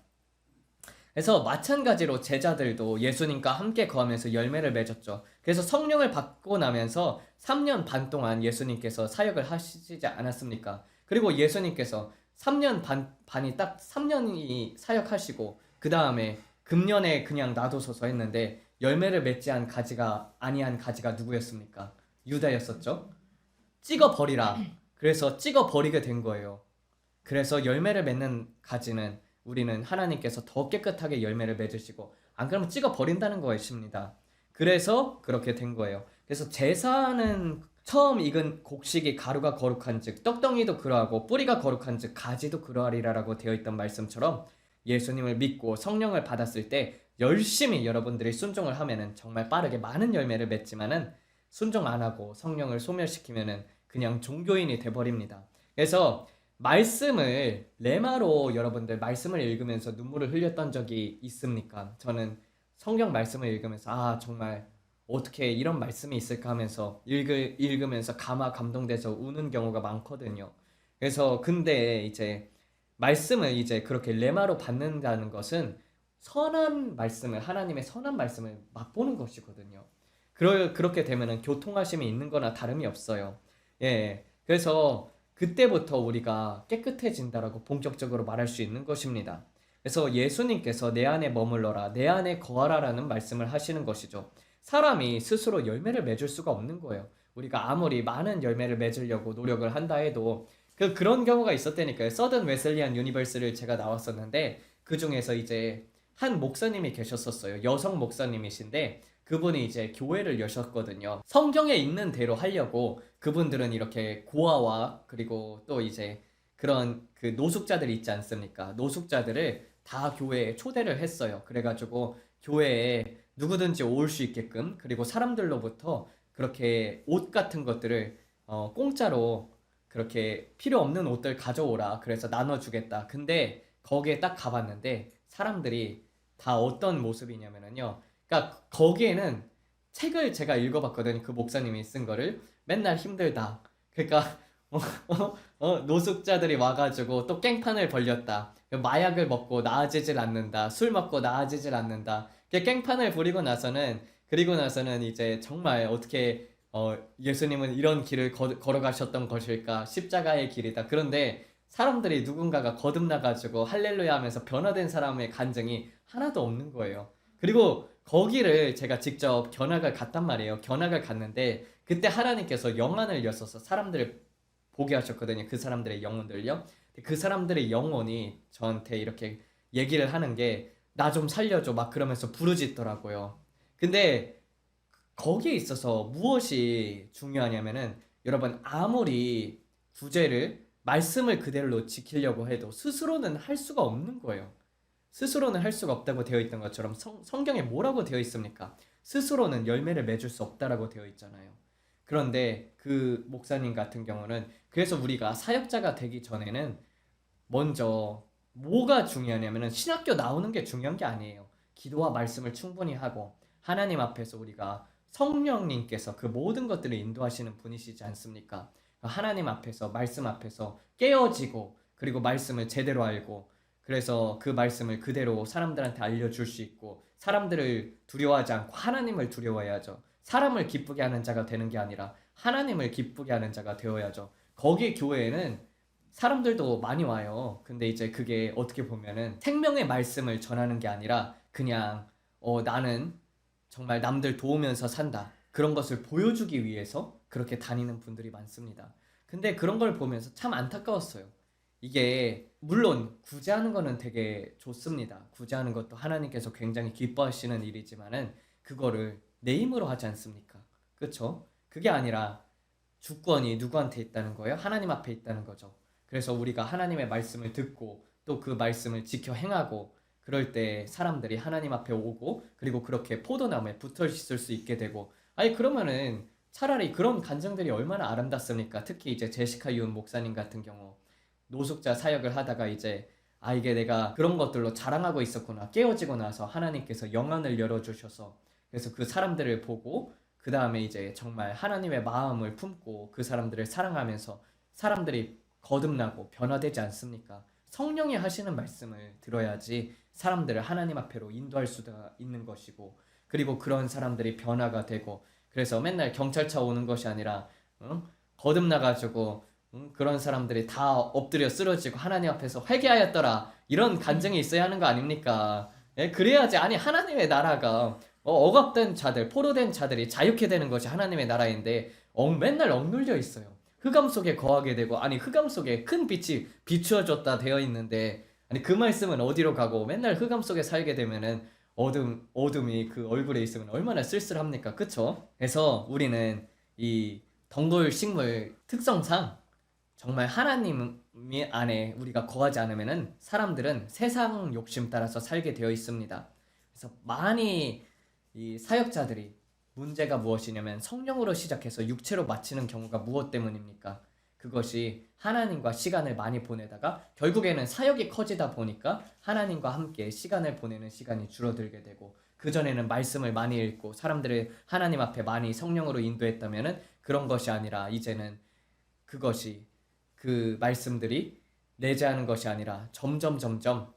그래서 마찬가지로 제자들도 예수님과 함께 거하면서 열매를 맺었죠. 그래서 성령을 받고 나면서 3년 반 동안 예수님께서 사역을 하시지 않았습니까? 그리고 예수님께서 3년 반이 딱 3년이 사역하시고 그 다음에 금년에 그냥 놔두소서 했는데 열매를 맺지 아니한 가지가 누구였습니까? 유다였었죠. 찍어 버리라. 그래서 찍어 버리게 된 거예요. 그래서 열매를 맺는 가지는 우리는 하나님께서 더 깨끗하게 열매를 맺으시고 안 그러면 찍어 버린다는 것입니다. 그래서 그렇게 된 거예요. 그래서 제사는 처음 익은 곡식이 가루가 거룩한즉 떡덩이도 그러하고 뿌리가 거룩한즉 가지도 그러하리라라고 되어 있던 말씀처럼 예수님을 믿고 성령을 받았을 때 열심히 여러분들이 순종을 하면은 정말 빠르게 많은 열매를 맺지만은 순종 안 하고 성령을 소멸시키면은 그냥 종교인이 돼버립니다. 그래서 말씀을 레마로 여러분들 말씀을 읽으면서 눈물을 흘렸던 적이 있습니까? 저는 성경 말씀을 읽으면서 정말 어떻게 이런 말씀이 있을까 하면서 읽으면서 감동돼서 우는 경우가 많거든요. 그래서 근데 이제 말씀을 이제 그렇게 레마로 받는다는 것은 선한 말씀을 하나님의 선한 말씀을 맛보는 것이거든요. 그렇게 되면은 교통하심이 있는 거나 다름이 없어요. 예. 그래서 그때부터 우리가 깨끗해진다라고 본격적으로 말할 수 있는 것입니다. 그래서 예수님께서 내 안에 머물러라, 내 안에 거하라라는 말씀을 하시는 것이죠. 사람이 스스로 열매를 맺을 수가 없는 거예요. 우리가 아무리 많은 열매를 맺으려고 노력을 한다 해도 그런 경우가 있었다니까요. 서든 웨슬리안 유니버스를 제가 나왔었는데 그 중에서 이제 한 목사님이 계셨었어요. 여성 목사님이신데 그분이 이제 교회를 여셨거든요. 성경에 있는 대로 하려고 그분들은 이렇게 고아와 그리고 또 이제 그런 그 노숙자들이 있지 않습니까? 노숙자들을 다 교회에 초대를 했어요. 그래가지고 교회에 누구든지 올 수 있게끔 그리고 사람들로부터 그렇게 옷 같은 것들을 공짜로 그렇게 필요 없는 옷들 가져오라. 그래서 나눠주겠다. 근데 거기에 딱 가봤는데 사람들이 다 어떤 모습이냐면요. 그러니까 거기에는 책을 제가 읽어봤거든요. 그 목사님이 쓴 거를 맨날 힘들다. 그러니까 노숙자들이 와가지고 또 깽판을 벌렸다. 마약을 먹고 나아지질 않는다. 술 먹고 나아지질 않는다. 깽판을 부리고 나서는 그리고 나서는 이제 정말 어떻게 예수님은 이런 길을 걸어가셨던 것일까? 십자가의 길이다. 그런데 사람들이 누군가가 거듭나가지고 할렐루야 하면서 변화된 사람의 간증이 하나도 없는 거예요. 그리고 거기를 제가 직접 견학을 갔단 말이에요. 견학을 갔는데 그때 하나님께서 영안을 여셔서 사람들을 보게 하셨거든요. 그 사람들의 영혼들요. 그 사람들의 영혼이 저한테 이렇게 얘기를 하는 게 나 좀 살려줘 막 그러면서 부르짖더라고요. 근데 거기에 있어서 무엇이 중요하냐면은 여러분 아무리 구제를 말씀을 그대로 지키려고 해도 스스로는 할 수가 없는 거예요. 스스로는 할 수가 없다고 되어 있던 것처럼 성경에 뭐라고 되어 있습니까? 스스로는 열매를 맺을 수 없다라고 되어 있잖아요. 그런데 그 목사님 같은 경우는 그래서 우리가 사역자가 되기 전에는 먼저 뭐가 중요하냐면은 신학교 나오는 게 중요한 게 아니에요. 기도와 말씀을 충분히 하고 하나님 앞에서 우리가 성령님께서 그 모든 것들을 인도하시는 분이시지 않습니까? 하나님 앞에서 말씀 앞에서 깨어지고 그리고 말씀을 제대로 알고 그래서 그 말씀을 그대로 사람들한테 알려줄 수 있고 사람들을 두려워하지 않고 하나님을 두려워해야죠. 사람을 기쁘게 하는 자가 되는 게 아니라 하나님을 기쁘게 하는 자가 되어야죠. 거기 교회에는 사람들도 많이 와요. 근데 이제 그게 어떻게 보면은 생명의 말씀을 전하는 게 아니라 그냥 나는 정말 남들 도우면서 산다. 그런 것을 보여주기 위해서 그렇게 다니는 분들이 많습니다. 근데 그런 걸 보면서 참 안타까웠어요. 이게 물론 구제하는 거는 되게 좋습니다. 구제하는 것도 하나님께서 굉장히 기뻐하시는 일이지만은 그거를 내 힘으로 하지 않습니까? 그렇죠? 그게 아니라 주권이 누구한테 있다는 거예요? 하나님 앞에 있다는 거죠. 그래서 우리가 하나님의 말씀을 듣고 또 그 말씀을 지켜 행하고 그럴 때 사람들이 하나님 앞에 오고 그리고 그렇게 포도나무에 붙어 있을 수 있게 되고 아니 그러면은 차라리 그런 간증들이 얼마나 아름답습니까? 특히 이제 제시카 유은 목사님 같은 경우 노숙자 사역을 하다가 이제 이게 내가 그런 것들로 자랑하고 있었구나 깨어지고 나서 하나님께서 영안을 열어주셔서 그래서 그 사람들을 보고 그 다음에 이제 정말 하나님의 마음을 품고 그 사람들을 사랑하면서 사람들이 거듭나고 변화되지 않습니까? 성령이 하시는 말씀을 들어야지 사람들을 하나님 앞으로 인도할 수가 있는 것이고 그리고 그런 사람들이 변화가 되고 그래서 맨날 경찰차 오는 것이 아니라 거듭나가지고 그런 사람들이 다 엎드려 쓰러지고 하나님 앞에서 회개하였더라 이런 간증이 있어야 하는 거 아닙니까? 예, 그래야지 아니 하나님의 나라가 억압된 자들 포로된 자들이 자유케 되는 것이 하나님의 나라인데 맨날 억눌려 있어요. 흑암 속에 거하게 되고 아니 흑암 속에 큰 빛이 비추어졌다 되어 있는데 아니 그 말씀은 어디로 가고 맨날 흑암 속에 살게 되면은 어둠이 그 얼굴에 있으면 얼마나 쓸쓸합니까? 그쵸? 그래서 우리는 이 덩굴 식물 특성상 정말 하나님이 안에 우리가 거하지 않으면은 사람들은 세상 욕심 따라서 살게 되어 있습니다. 그래서 많이 이 사역자들이 문제가 무엇이냐면 성령으로 시작해서 육체로 마치는 경우가 무엇 때문입니까? 그것이 하나님과 시간을 많이 보내다가 결국에는 사역이 커지다 보니까 하나님과 함께 시간을 보내는 시간이 줄어들게 되고, 그전에는 말씀을 많이 읽고 사람들을 하나님 앞에 많이 성령으로 인도했다면은 그런 것이 아니라 이제는 그것이 그 말씀들이 내재하는 것이 아니라 점점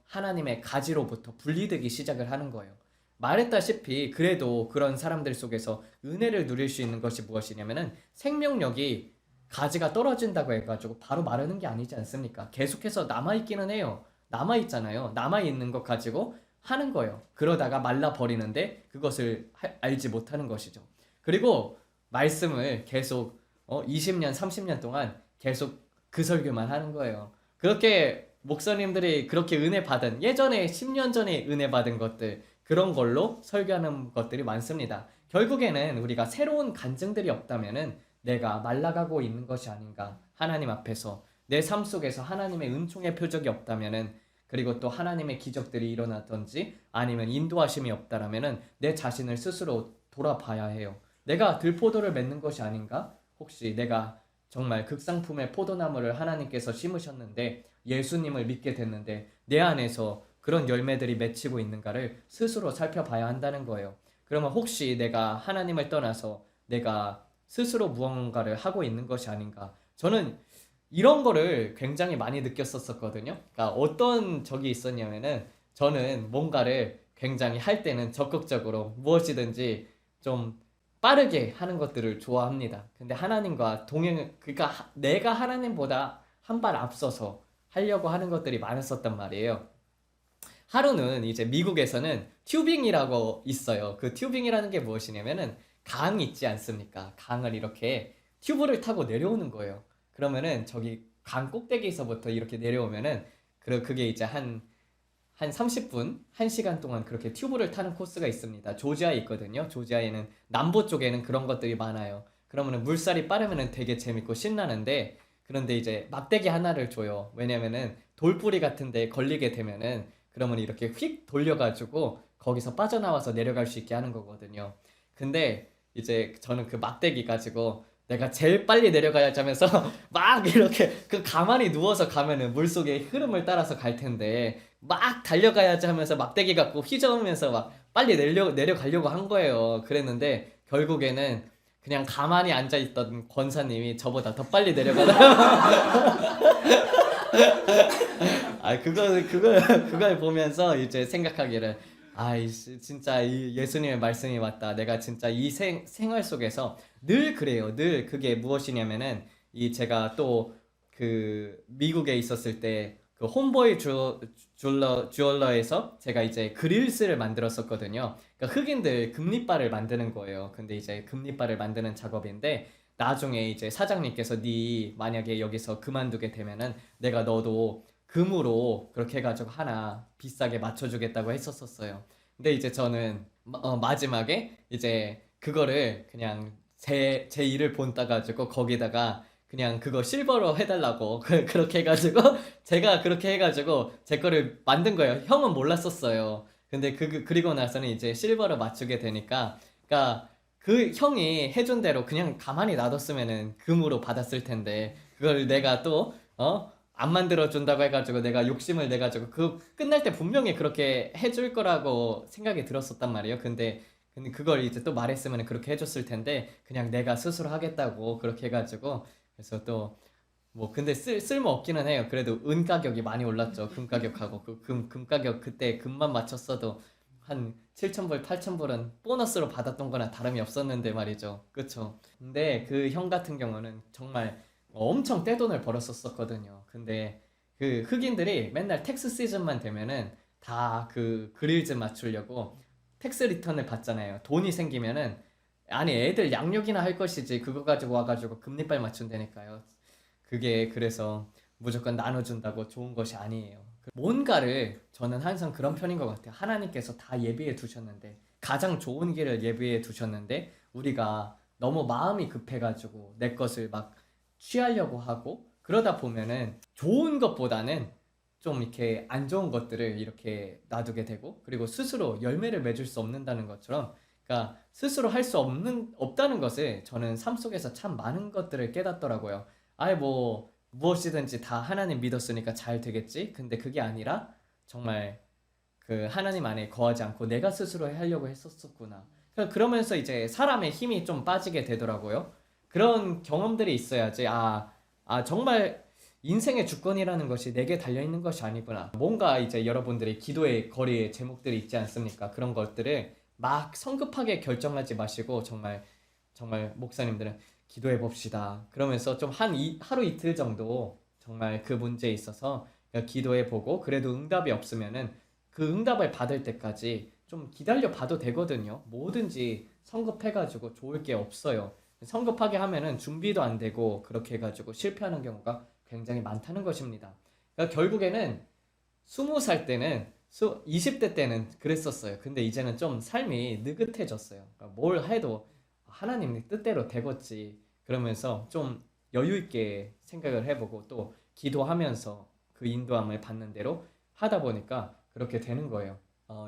하나님의 가지로부터 분리되기 시작을 하는 거예요. 말했다시피 그래도 그런 사람들 속에서 은혜를 누릴 수 있는 것이 무엇이냐면은 생명력이 가지가 떨어진다고 해가지고 바로 마르는 게 아니지 않습니까? 계속해서 남아있기는 해요. 남아있잖아요. 남아있는 것 가지고 하는 거예요. 그러다가 말라버리는데 그것을 알지 못하는 것이죠. 그리고 말씀을 계속 20년, 30년 동안 계속 그 설교만 하는 거예요. 그렇게 목사님들이 그렇게 은혜 받은, 예전에 10년 전에 은혜 받은 것들, 그런 걸로 설교하는 것들이 많습니다. 결국에는 우리가 새로운 간증들이 없다면은 내가 말라가고 있는 것이 아닌가. 하나님 앞에서 내 삶 속에서 하나님의 은총의 표적이 없다면은, 그리고 또 하나님의 기적들이 일어났던지 아니면 인도하심이 없다라면은 내 자신을 스스로 돌아봐야 해요. 내가 들포도를 맺는 것이 아닌가? 혹시 내가 정말 극상품의 포도나무를 하나님께서 심으셨는데 예수님을 믿게 됐는데 내 안에서 그런 열매들이 맺히고 있는가를 스스로 살펴봐야 한다는 거예요. 그러면 혹시 내가 하나님을 떠나서 내가 스스로 무언가를 하고 있는 것이 아닌가? 저는 이런 거를 굉장히 많이 느꼈었거든요. 그러니까 어떤 적이 있었냐면은, 저는 뭔가를 굉장히 할 때는 적극적으로 무엇이든지 좀 빠르게 하는 것들을 좋아합니다. 근데 하나님과 그러니까 내가 하나님보다 한 발 앞서서 하려고 하는 것들이 많았었단 말이에요. 하루는 이제 미국에서는 튜빙이라고 있어요. 그 튜빙이라는 게 무엇이냐면은 강 있지 않습니까? 강을 이렇게 튜브를 타고 내려오는 거예요. 그러면은 저기 강 꼭대기에서부터 이렇게 내려오면은 그게 이제 한 30분, 1시간 동안 그렇게 튜브를 타는 코스가 있습니다. 조지아에 있거든요. 조지아에는 남부 쪽에는 그런 것들이 많아요. 그러면은 물살이 빠르면은 되게 재밌고 신나는데, 그런데 이제 막대기 하나를 줘요. 왜냐면은 돌뿌리 같은 데 걸리게 되면은 그러면 이렇게 휙 돌려가지고 거기서 빠져나와서 내려갈 수 있게 하는 거거든요. 근데 이제 저는 그 막대기 가지고 내가 제일 빨리 내려가야지 하면서 막 이렇게 가만히 누워서 가면은 물속의 흐름을 따라서 갈 텐데 막 달려가야지 하면서 막대기 갖고 휘저으면서 막 빨리 내려가려고 한 거예요. 그랬는데 결국에는 그냥 가만히 앉아있던 권사님이 저보다 더 빨리 내려가다. 그걸 보면서 이제 생각하기를, 진짜 이 예수님의 말씀이 맞다. 내가 진짜 이 생활 속에서 늘 그래요. 늘 그게 무엇이냐면은, 제가 또 그 미국에 있었을 때 그 홈보이 주얼러에서 제가 이제 그릴스를 만들었었거든요. 그러니까 흑인들 금리바를 만드는 거예요. 근데 이제 금리바를 만드는 작업인데, 나중에 이제 사장님께서 네 만약에 여기서 그만두게 되면은 내가 너도 금으로 그렇게 해가지고 하나 비싸게 맞춰주겠다고 했었어요. 근데 이제 저는 마지막에 이제 그거를 그냥 제 일을 본따가지고 거기다가 그냥 그거 실버로 해달라고 그렇게 해가지고 제가 그렇게 해가지고 제 거를 만든 거예요. 형은 몰랐었어요. 근데 그리고 나서는 이제 실버로 맞추게 되니까, 그러니까 그 형이 해준 대로 그냥 가만히 놔뒀으면은 금으로 받았을 텐데, 그걸 내가 또 안 만들어 준다고 해가지고 내가 욕심을 내가지고 그 끝날 때 분명히 그렇게 해줄 거라고 생각이 들었었단 말이에요. 근데 그걸 이제 또 말했으면 그렇게 해줬을 텐데 그냥 내가 스스로 하겠다고 그렇게 해가지고, 그래서 또 뭐 근데 쓸모 없기는 해요. 그래도 은 가격이 많이 올랐죠. 금 가격하고 금 가격, 그때 금만 맞췄어도 한 7,000불, 8,000불은 보너스로 받았던 거나 다름이 없었는데 말이죠. 그쵸? 근데 그 형 같은 경우는 정말 엄청 떼돈을 벌었었거든요. 근데 그 흑인들이 맨날 텍스 시즌만 되면은 다 그 그릴즈 맞추려고 텍스 리턴을 받잖아요. 돈이 생기면은, 아니 애들 양육이나 할 것이지 그거 가지고 와가지고 금리빨 맞춘다니까요. 그게 그래서 무조건 나눠준다고 좋은 것이 아니에요. 뭔가를 저는 항상 그런 편인 것 같아요. 하나님께서 다 예비해 두셨는데, 가장 좋은 길을 예비해 두셨는데 우리가 너무 마음이 급해가지고 내 것을 막 취하려고 하고 그러다 보면은 좋은 것보다는 좀 이렇게 안 좋은 것들을 이렇게 놔두게 되고, 그리고 스스로 열매를 맺을 수 없는다는 것처럼, 그러니까 스스로 할 수 없다는 것을 저는 삶 속에서 참 많은 것들을 깨닫더라고요. 아예 뭐 무엇이든지 다 하나님 믿었으니까 잘 되겠지. 근데 그게 아니라 정말 그 하나님 안에 거하지 않고 내가 스스로 하려고 했었구나. 그러면서 이제 사람의 힘이 좀 빠지게 되더라고요. 그런 경험들이 있어야지, 정말 인생의 주권이라는 것이 내게 달려있는 것이 아니구나. 뭔가 이제 여러분들이 기도의 거리에 제목들이 있지 않습니까? 그런 것들을 막 성급하게 결정하지 마시고, 정말 목사님들은 기도해 봅시다. 그러면서 좀 하루 이틀 정도 정말 그 문제에 있어서 기도해 보고, 그래도 응답이 없으면은 그 응답을 받을 때까지 좀 기다려 봐도 되거든요. 뭐든지 성급해가지고 좋을 게 없어요. 성급하게 하면은 준비도 안 되고 그렇게 해가지고 실패하는 경우가 굉장히 많다는 것입니다. 그러니까 결국에는 20살 때는 20대 때는 그랬었어요. 근데 이제는 좀 삶이 느긋해졌어요. 그러니까 뭘 해도 하나님 뜻대로 되겠지. 그러면서 좀 여유 있게 생각을 해보고 또 기도하면서 그 인도함을 받는 대로 하다 보니까 그렇게 되는 거예요.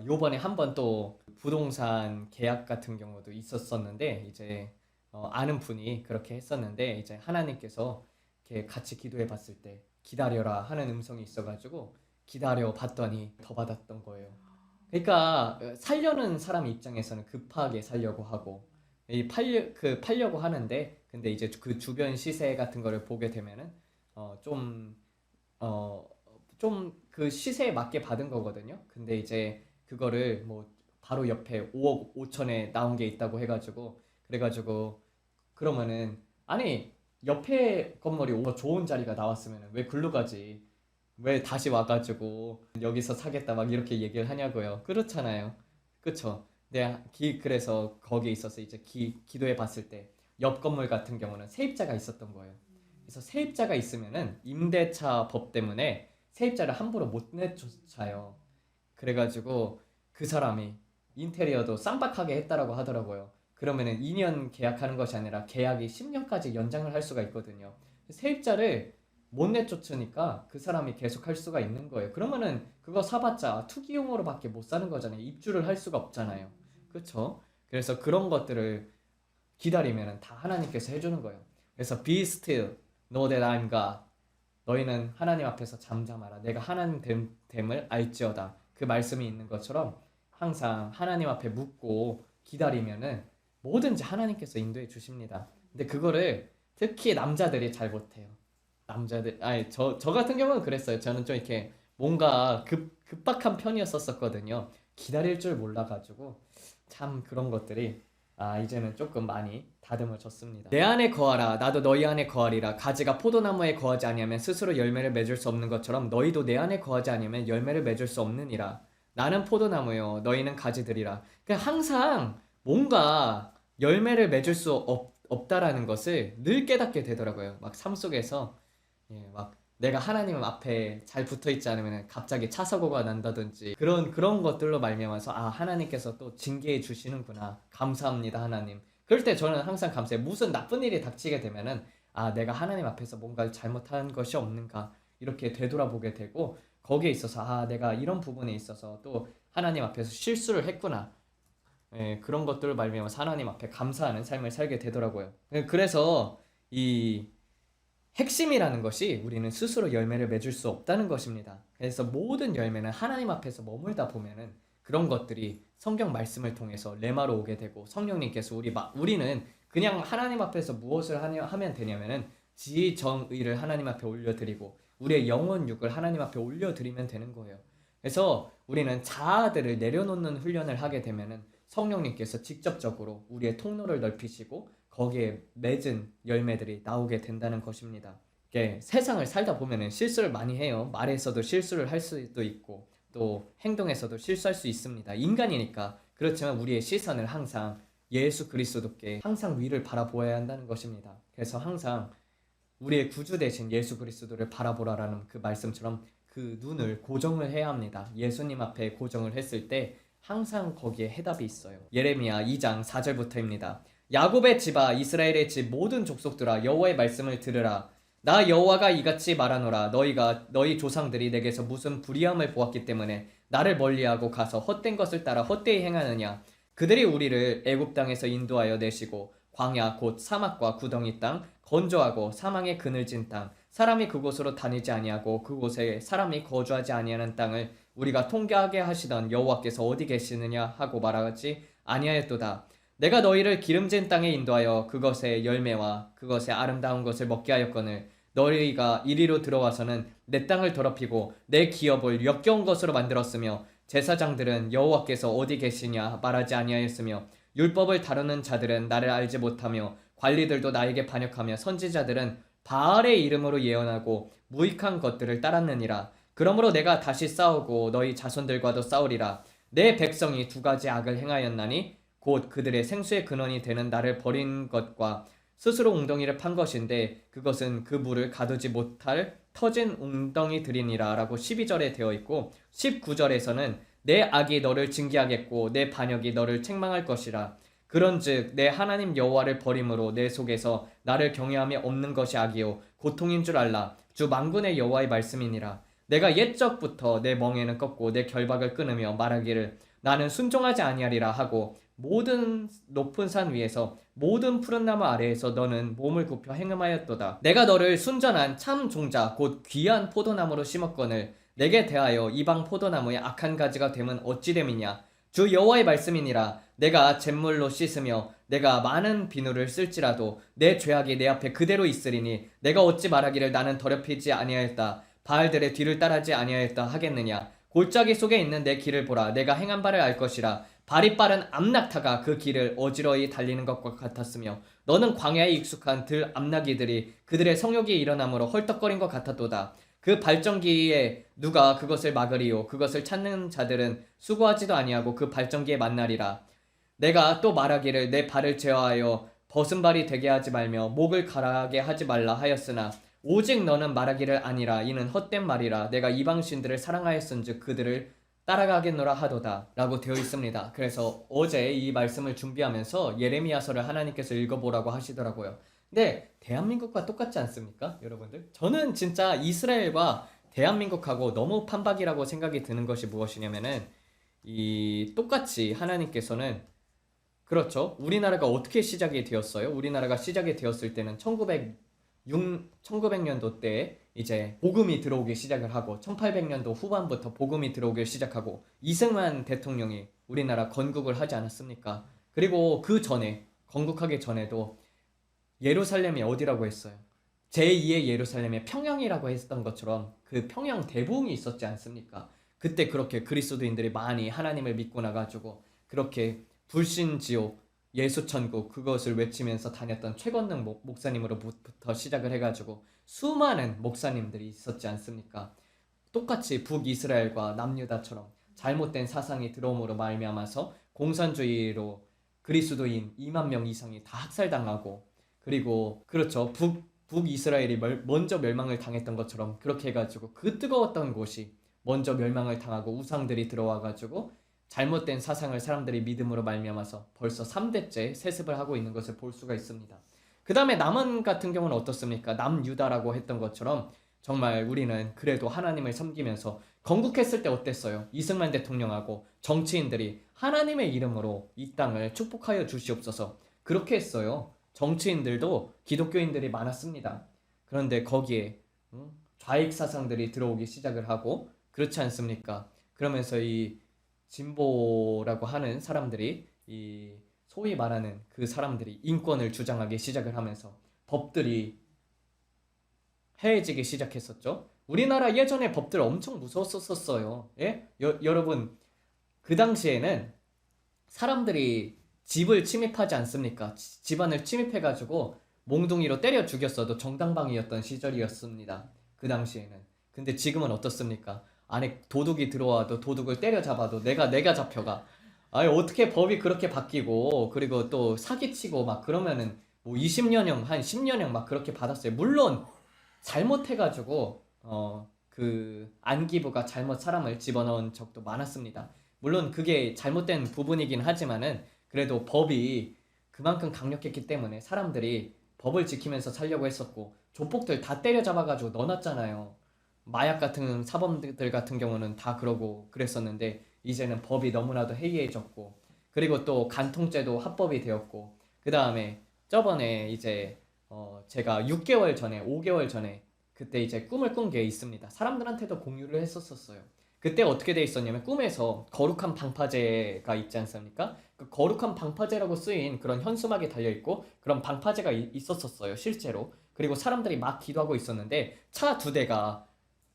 요번에 한 번 또 부동산 계약 같은 경우도 있었었는데, 이제 아는 분이 그렇게 했었는데, 이제 하나님께서 이렇게 같이 기도해 봤을 때 기다려라 하는 음성이 있어가지고 기다려 봤더니 더 받았던 거예요. 그러니까 살려는 사람 입장에서는 급하게 살려고 하고, 팔려고 하는데, 근데 이제 그 주변 시세 같은 거를 보게 되면은 어, 좀 어, 좀 그 시세에 맞게 받은 거거든요. 근데 이제 그거를 뭐 바로 옆에 5억 5천에 나온 게 있다고 해가지고, 그래가지고 그러면은, 아니 옆에 건물이 더 좋은 자리가 나왔으면 왜 글로 가지? 왜 다시 와가지고 여기서 사겠다 막 이렇게 얘기를 하냐고요. 그렇잖아요. 그쵸? 그래서 거기에 있어서 이제 기도해 봤을 때 옆 건물 같은 경우는 세입자가 있었던 거예요. 그래서 세입자가 있으면은 임대차 법 때문에 세입자를 함부로 못 내쫓아요. 그래가지고 그 사람이 인테리어도 쌈박하게 했다라고 하더라고요. 그러면은 2년 계약하는 것이 아니라 계약이 10년까지 연장을 할 수가 있거든요. 세입자를 못 내쫓으니까 그 사람이 계속 할 수가 있는 거예요. 그러면은 그거 사봤자 투기용으로밖에 못 사는 거잖아요. 입주를 할 수가 없잖아요. 그렇죠? 그래서 그런 것들을 기다리면은 다 하나님께서 해주는 거예요. 그래서 be still, know that I'm God. 너희는 하나님 앞에서 잠잠하라. 내가 하나님 됨을 알지어다. 그 말씀이 있는 것처럼 항상 하나님 앞에 묻고 기다리면은 뭐든지 하나님께서 인도해 주십니다. 근데 그거를 특히 남자들이 잘 못해요. 저 같은 경우는 그랬어요. 저는 좀 이렇게 뭔가 급박한 편이었었거든요. 기다릴 줄 몰라가지고 참 그런 것들이 이제는 조금 많이 다듬어졌습니다. 내 안에 거하라. 나도 너희 안에 거하리라. 가지가 포도나무에 거하지 아니하면 스스로 열매를 맺을 수 없는 것처럼 너희도 내 안에 거하지 아니하면 열매를 맺을 수 없느니라. 나는 포도나무요, 너희는 가지들이라. 그러니까 항상 뭔가 열매를 맺을 수 없다라는 것을 늘 깨닫게 되더라고요. 막 삶 속에서 막 내가 하나님 앞에 잘 붙어 있지 않으면 갑자기 차 사고가 난다든지 그런 것들로 말미암아서 하나님께서 또 징계해 주시는구나. 감사합니다, 하나님. 그럴 때 저는 항상 감사해요. 무슨 나쁜 일이 닥치게 되면은 내가 하나님 앞에서 뭔가 잘못한 것이 없는가 이렇게 되돌아보게 되고, 거기에 있어서 내가 이런 부분에 있어서 또 하나님 앞에서 실수를 했구나. 그런 것들을 말미암아서 하나님 앞에 감사하는 삶을 살게 되더라고요. 그래서 이 핵심이라는 것이 우리는 스스로 열매를 맺을 수 없다는 것입니다. 그래서 모든 열매는 하나님 앞에서 머물다 보면은 그런 것들이 성경 말씀을 통해서 레마로 오게 되고, 성령님께서 우리는 그냥 하나님 앞에서 무엇을 하면 되냐면은 지정의를 하나님 앞에 올려드리고 우리의 영혼 육을 하나님 앞에 올려드리면 되는 거예요. 그래서 우리는 자아들을 내려놓는 훈련을 하게 되면은 성령님께서 직접적으로 우리의 통로를 넓히시고 거기에 맺은 열매들이 나오게 된다는 것입니다. 세상을 살다 보면은 실수를 많이 해요. 말에서도 실수를 할 수도 있고 또 행동에서도 실수할 수 있습니다. 인간이니까. 그렇지만 우리의 시선을 항상 예수 그리스도께 항상 위를 바라보아야 한다는 것입니다. 그래서 항상 우리의 구주 되신 예수 그리스도를 바라보라라는 그 말씀처럼 그 눈을 고정을 해야 합니다. 예수님 앞에 고정을 했을 때 항상 거기에 해답이 있어요. 예레미야 2장 4절부터입니다. 야곱의 집아, 이스라엘의 집 모든 족속들아, 여호와의 말씀을 들으라. 나 여호와가 이같이 말하노라. 너희가 너희 조상들이 내게서 무슨 불의함을 보았기 때문에 나를 멀리하고 가서 헛된 것을 따라 헛되이 행하느냐. 그들이 우리를 애굽 땅에서 인도하여 내시고 광야 곧 사막과 구덩이 땅 건조하고 사망의 그늘진 땅 사람이 그곳으로 다니지 아니하고 그곳에 사람이 거주하지 아니하는 땅을 우리가 통과하게 하시던 여호와께서 어디 계시느냐 하고 말하지 아니하였도다. 내가 너희를 기름진 땅에 인도하여 그것의 열매와 그것의 아름다운 것을 먹게 하였거늘 너희가 이리로 들어와서는 내 땅을 더럽히고 내 기업을 역겨운 것으로 만들었으며 제사장들은 여호와께서 어디 계시냐 말하지 아니하였으며 율법을 다루는 자들은 나를 알지 못하며 관리들도 나에게 반역하며 선지자들은 바알의 이름으로 예언하고 무익한 것들을 따랐느니라. 그러므로 내가 다시 싸우고 너희 자손들과도 싸우리라. 내 백성이 두 가지 악을 행하였나니 곧 그들의 생수의 근원이 되는 나를 버린 것과 스스로 웅덩이를 판 것인데 그것은 그 물을 가두지 못할 터진 웅덩이들이니라 라고 12절에 되어 있고 19절에서는 내 악이 너를 징계하겠고 내 반역이 너를 책망할 것이라. 그런즉 내 하나님 여호와를 버림으로 내 속에서 나를 경외함이 없는 것이 악이요 고통인 줄 알라. 주 만군의 여호와의 말씀이니라. 내가 옛적부터 내 멍에는 꺾고 내 결박을 끊으며 말하기를 나는 순종하지 아니하리라 하고 모든 높은 산 위에서 모든 푸른 나무 아래에서 너는 몸을 굽혀 행음하였도다. 내가 너를 순전한 참 종자 곧 귀한 포도나무로 심었거늘 내게 대하여 이방 포도나무의 악한 가지가 되면 어찌 됨이냐. 주 여호와의 말씀이니라. 내가 잿물로 씻으며 내가 많은 비누를 쓸지라도 내 죄악이 내 앞에 그대로 있으리니 내가 어찌 말하기를 나는 더럽히지 아니하였다 바알들의 뒤를 따르지 아니하였다 하겠느냐. 골짜기 속에 있는 내 길을 보라. 내가 행한 바를 알 것이라. 발이 빠른 암낙타가 그 길을 어지러이 달리는 것과 같았으며 너는 광야에 익숙한 들 암나기들이 그들의 성욕이 일어남으로 헐떡거린 것 같았도다. 그 발전기에 누가 그것을 막으리요. 그것을 찾는 자들은 수고하지도 아니하고 그 발전기에 만나리라. 내가 또 말하기를 내 발을 제어하여 벗은 발이 되게 하지 말며 목을 가라하게 하지 말라 하였으나 오직 너는 말하기를 아니라 이는 헛된 말이라. 내가 이방신들을 사랑하였은즉 그들을 따라가겠노라 하도다 라고 되어 있습니다. 그래서 어제 이 말씀을 준비하면서 예레미야서를 하나님께서 읽어보라고 하시더라고요. 근데 대한민국과 똑같지 않습니까 여러분들? 저는 진짜 이스라엘과 대한민국하고 너무 판박이라고 생각이 드는 것이 무엇이냐면은 이 똑같이 하나님께서는 그렇죠. 우리나라가 어떻게 시작이 되었어요? 우리나라가 시작이 되었을 때는 1900년도 때 이제 복음이 들어오기 시작을 하고 1800년도 후반부터 복음이 들어오기 시작하고 이승만 대통령이 우리나라 건국을 하지 않았습니까? 그리고 그 전에 건국하기 전에도 예루살렘이 어디라고 했어요? 제2의 예루살렘의 평양이라고 했던 것처럼 그 평양 대붕이 있었지 않습니까? 그때 그렇게 그리스도인들이 많이 하나님을 믿고 나가지고 그렇게 불신지옥 예수천국 그것을 외치면서 다녔던 최건능 목사님으로부터 시작을 해가지고 수많은 목사님들이 있었지 않습니까? 똑같이 북이스라엘과 남유다처럼 잘못된 사상이 들어옴으로 말미암아서 공산주의로 그리스도인 2만 명 이상이 다 학살당하고 그리고 그렇죠. 북이스라엘이 먼저 멸망을 당했던 것처럼 그렇게 해가지고 그 뜨거웠던 곳이 먼저 멸망을 당하고 우상들이 들어와가지고 잘못된 사상을 사람들이 믿음으로 말미암아서 벌써 3대째 세습을 하고 있는 것을 볼 수가 있습니다. 그 다음에 남원 같은 경우는 어떻습니까? 남유다라고 했던 것처럼 정말 우리는 그래도 하나님을 섬기면서 건국했을 때 어땠어요? 이승만 대통령하고 정치인들이 하나님의 이름으로 이 땅을 축복하여 주시옵소서 그렇게 했어요. 정치인들도 기독교인들이 많았습니다. 그런데 거기에 좌익 사상들이 들어오기 시작을 하고 그렇지 않습니까? 그러면서 이 진보라고 하는 사람들이 이 소위 말하는 그 사람들이 인권을 주장하기 시작을 하면서 법들이 해해지기 시작했었죠. 우리나라 예전에 법들 엄청 무서웠었어요. 예? 여러분 그 당시에는 사람들이 집을 침입하지 않습니까? 집안을 침입해가지고 몽둥이로 때려 죽였어도 정당방위였던 시절이었습니다. 그 당시에는. 근데 지금은 어떻습니까? 안에 도둑이 들어와도 도둑을 때려잡아도 내가 잡혀가. 아니 어떻게 법이 그렇게 바뀌고 그리고 또 사기치고 막 그러면은 뭐 20년형 한 10년형 막 그렇게 받았어요. 물론 잘못해가지고 그 안기부가 잘못 사람을 집어넣은 적도 많았습니다. 물론 그게 잘못된 부분이긴 하지만은 그래도 법이 그만큼 강력했기 때문에 사람들이 법을 지키면서 살려고 했었고 조폭들 다 때려잡아가지고 넣어놨잖아요. 마약 같은 사범들 같은 경우는 다 그러고 그랬었는데 이제는 법이 너무나도 해이해졌고 그리고 또 간통죄도 합법이 되었고 그 다음에 저번에 이제 제가 6개월 전에 5개월 전에 그때 이제 꿈을 꾼 게 있습니다. 사람들한테도 공유를 했었어요. 그때 어떻게 돼 있었냐면 꿈에서 거룩한 방파제가 있지 않습니까? 그 거룩한 방파제라고 쓰인 그런 현수막이 달려 있고 그런 방파제가 있었었어요, 실제로. 그리고 사람들이 막 기도하고 있었는데 차 2대가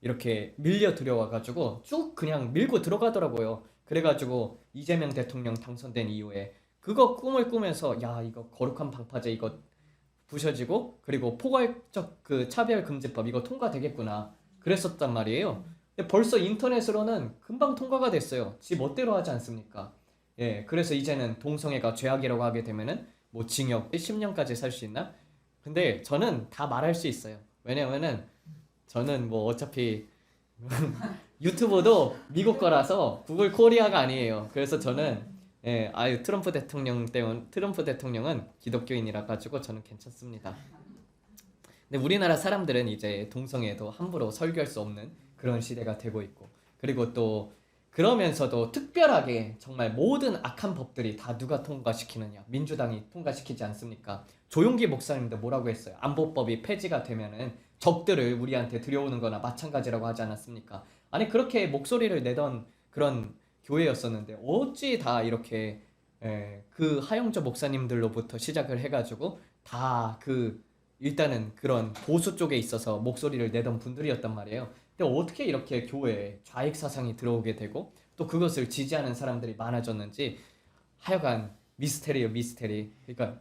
이렇게 밀려 들어와가지고 쭉 그냥 밀고 들어가더라고요. 그래가지고 이재명 대통령 당선된 이후에 그거 꿈을 꾸면서 야 이거 거룩한 방파제 이거 부셔지고 그리고 포괄적 그 차별금지법 이거 통과되겠구나 그랬었단 말이에요. 근데 벌써 인터넷으로는 금방 통과가 됐어요. 지 멋대로 하지 않습니까? 예, 그래서 이제는 동성애가 죄악이라고 하게 되면은 뭐 징역 10년까지 살 수 있나? 근데 저는 다 말할 수 있어요. 왜냐면은 저는 뭐 어차피 유튜브도 미국 거라서 구글 코리아가 아니에요. 그래서 저는 트럼프 대통령은 기독교인이라 가지고 저는 괜찮습니다. 근데 우리나라 사람들은 이제 동성애도 함부로 설교할 수 없는 그런 시대가 되고 있고 그리고 또 그러면서도 특별하게 정말 모든 악한 법들이 다 누가 통과시키느냐 민주당이 통과시키지 않습니까? 조용기 목사님도 뭐라고 했어요? 안보법이 폐지가 되면은 적들을 우리한테 들여오는 거나 마찬가지라고 하지 않았습니까? 아니 그렇게 목소리를 내던 그런 교회였었는데 어찌 다 이렇게 그 하영조 목사님들로부터 시작을 해가지고 다 그 일단은 그런 보수 쪽에 있어서 목소리를 내던 분들이었단 말이에요. 근데 어떻게 이렇게 교회에 좌익 사상이 들어오게 되고 또 그것을 지지하는 사람들이 많아졌는지 하여간 미스테리요 미스테리. 그러니까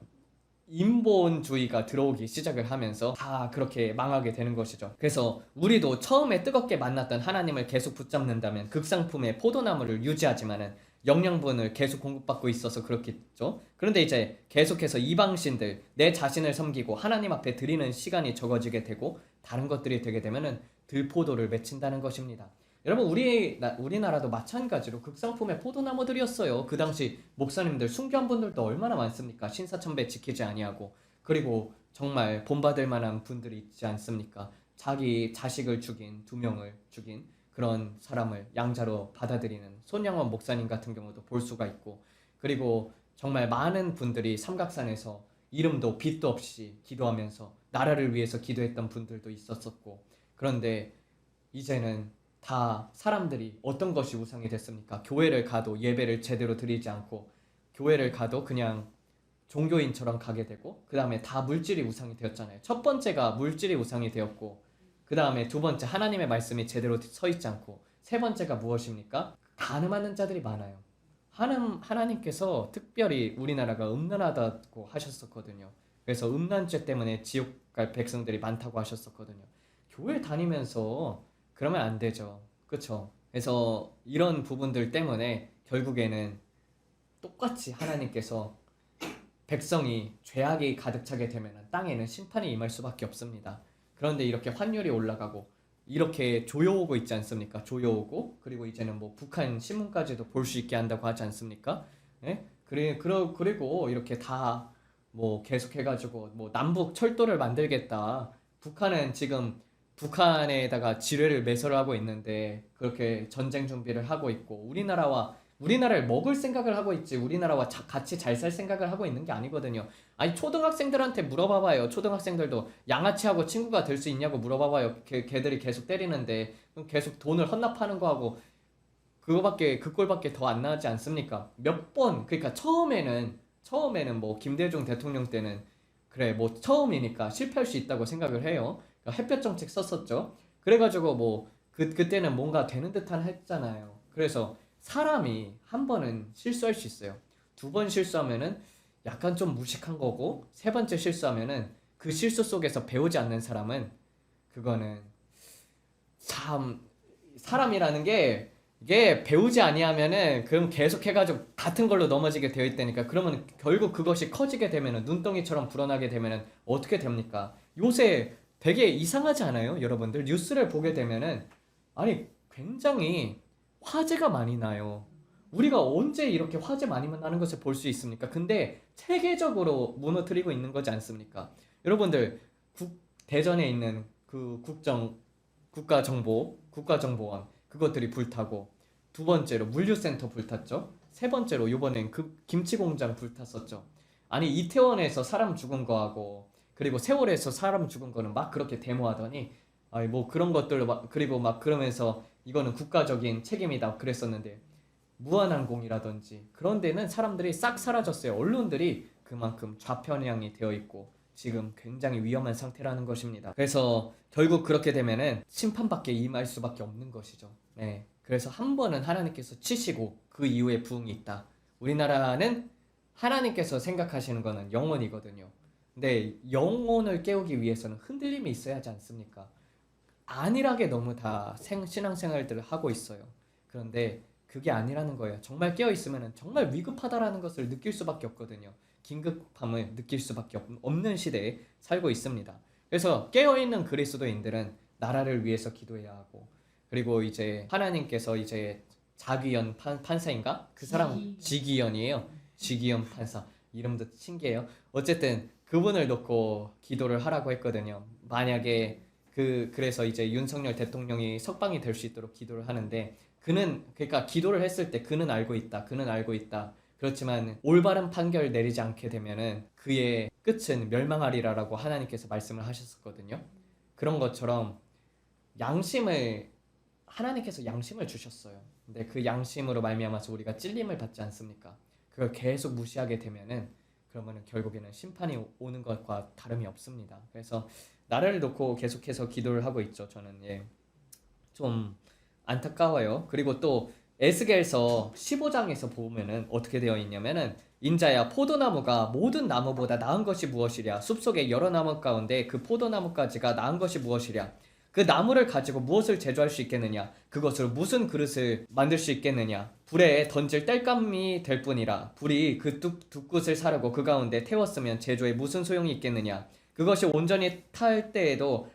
인본주의가 들어오기 시작을 하면서 다 그렇게 망하게 되는 것이죠. 그래서 우리도 처음에 뜨겁게 만났던 하나님을 계속 붙잡는다면 극상품의 포도나무를 유지하지만은 영양분을 계속 공급받고 있어서 그렇겠죠. 그런데 이제 계속해서 이방신들 내 자신을 섬기고 하나님 앞에 드리는 시간이 적어지게 되고 다른 것들이 되게 되면은 들포도를 맺힌다는 것입니다. 여러분 우리나라도 마찬가지로 극상품의 포도나무들이었어요. 그 당시 목사님들 순교한 분들도 얼마나 많습니까? 신사참배 지키지 아니하고 그리고 정말 본받을 만한 분들이 있지 않습니까? 자기 자식을 죽인 2명을 죽인 그런 사람을 양자로 받아들이는 손양원 목사님 같은 경우도 볼 수가 있고 그리고 정말 많은 분들이 삼각산에서 이름도 빛도 없이 기도하면서 나라를 위해서 기도했던 분들도 있었었고 그런데 이제는 다 사람들이 어떤 것이 우상이 됐습니까? 교회를 가도 예배를 제대로 드리지 않고 교회를 가도 그냥 종교인처럼 가게 되고 그 다음에 다 물질이 우상이 되었잖아요. 첫 번째가 물질이 우상이 되었고 그 다음에 2번째 하나님의 말씀이 제대로 서 있지 않고 3번째가 무엇입니까? 간음하는 자들이 많아요. 하나님께서 특별히 우리나라가 음란하다고 하셨었거든요. 그래서 음란죄 때문에 지옥 갈 백성들이 많다고 하셨었거든요. 교회 다니면서 그러면 안 되죠. 그쵸? 그래서 이런 부분들 때문에 결국에는 똑같이 하나님께서 백성이 죄악이 가득 차게 되면 땅에는 심판이 임할 수밖에 없습니다. 그런데 이렇게 환율이 올라가고 이렇게 조여오고 있지 않습니까? 조여오고 그리고 이제는 뭐 북한 신문까지도 볼 수 있게 한다고 하지 않습니까? 예? 그리고 이렇게 다 뭐 계속해가지고 뭐 남북 철도를 만들겠다. 북한은 지금 북한에다가 지뢰를 매설을 하고 있는데 그렇게 전쟁 준비를 하고 있고 우리나라를 먹을 생각을 하고 있지 우리나라와 같이 잘 살 생각을 하고 있는 게 아니거든요. 아니 초등학생들한테 물어봐봐요. 초등학생들도 양아치하고 친구가 될 수 있냐고 물어봐봐요. 걔들이 계속 때리는데 계속 돈을 헌납하는 거하고 그 꼴밖에 더 안 나지 않습니까? 그러니까 처음에는 뭐 김대중 대통령 때는 그래 뭐 처음이니까 실패할 수 있다고 생각을 해요. 그러니까 햇볕 정책 썼었죠. 그래가지고 뭐 그때는 뭔가 되는 듯한 했잖아요. 그래서 사람이 한 번은 실수할 수 있어요. 2번 실수하면은 약간 좀 무식한 거고 3번째 실수하면은 그 실수 속에서 배우지 않는 사람은 그거는 참 사람이라는 게 이게 배우지 아니하면은 그럼 계속 해가지고 같은 걸로 넘어지게 되어 있다니까. 그러면 결국 그것이 커지게 되면은 눈덩이처럼 불어나게 되면은 어떻게 됩니까? 요새 되게 이상하지 않아요? 여러분들 뉴스를 보게 되면은 아니 굉장히 화재가 많이 나요. 우리가 언제 이렇게 화재 많이 나는 것을 볼 수 있습니까? 근데 체계적으로 무너뜨리고 있는 거지 않습니까? 여러분들 대전에 있는 그 국가정보원 그것들이 불타고, 두 번째로 물류센터 불탔죠. 세 번째로 이번엔 그 김치공장 불탔었죠. 아니 이태원에서 사람 죽은 거하고 그리고 세월에서 사람 죽은 거는 막 그렇게 데모하더니, 아니 뭐 그런 것들로 막, 그리고 막 그러면서 이거는 국가적인 책임이다 그랬었는데, 무한항공이라든지 그런 데는 사람들이 싹 사라졌어요. 언론들이 그만큼 좌편향이 되어 있고 지금 굉장히 위험한 상태라는 것입니다. 그래서 결국 그렇게 되면은 심판밖에 임할 수밖에 없는 것이죠. 네. 그래서 한 번은 하나님께서 치시고 그 이후에 부흥이 있다. 우리나라는 하나님께서 생각하시는 거는 영혼이거든요. 근데 영혼을 깨우기 위해서는 흔들림이 있어야 하지 않습니까? 안일하게 너무 다 신앙생활들을 하고 있어요. 그런데 그게 아니라는 거예요. 정말 깨어있으면 정말 위급하다라는 것을 느낄 수밖에 없거든요. 긴급함을 느낄 수밖에 없는 시대에 살고 있습니다. 그래서 깨어있는 그리스도인들은 나라를 위해서 기도해야 하고, 그리고 이제 하나님께서 이제 자귀연 판사인가? 그 사람 지기현이에요. 지기현 판사. 이름도 신기해요. 어쨌든 그분을 놓고 기도를 하라고 했거든요. 만약에 그래서 이제 윤석열 대통령이 석방이 될 수 있도록 기도를 하는데, 그러니까 기도를 했을 때 그는 알고 있다. 그렇지만 올바른 판결 내리지 않게 되면은 그의 끝은 멸망하리라라고 하나님께서 말씀을 하셨었거든요. 그런 것처럼 하나님께서 양심을 주셨어요. 근데 그 양심으로 말미암아서 우리가 찔림을 받지 않습니까? 그걸 계속 무시하게 되면은 그러면은 결국에는 심판이 오는 것과 다름이 없습니다. 그래서 나라를 놓고 계속해서 기도를 하고 있죠. 저는 좀 안타까워요. 그리고 또 에스겔서 15장에서 보면은 어떻게 되어 있냐면은, 인자야 포도나무가 모든 나무보다 나은 것이 무엇이랴? 숲속의 여러 나무 가운데 그 포도나무까지가 나은 것이 무엇이랴? 그 나무를 가지고 무엇을 제조할 수 있겠느냐? 그것으로 무슨 그릇을 만들 수 있겠느냐? 불에 던질 땔감이 될 뿐이라. 불이 그 두 끝을 사르고 그 가운데 태웠으면 제조에 무슨 소용이 있겠느냐? 그것이 온전할 때에도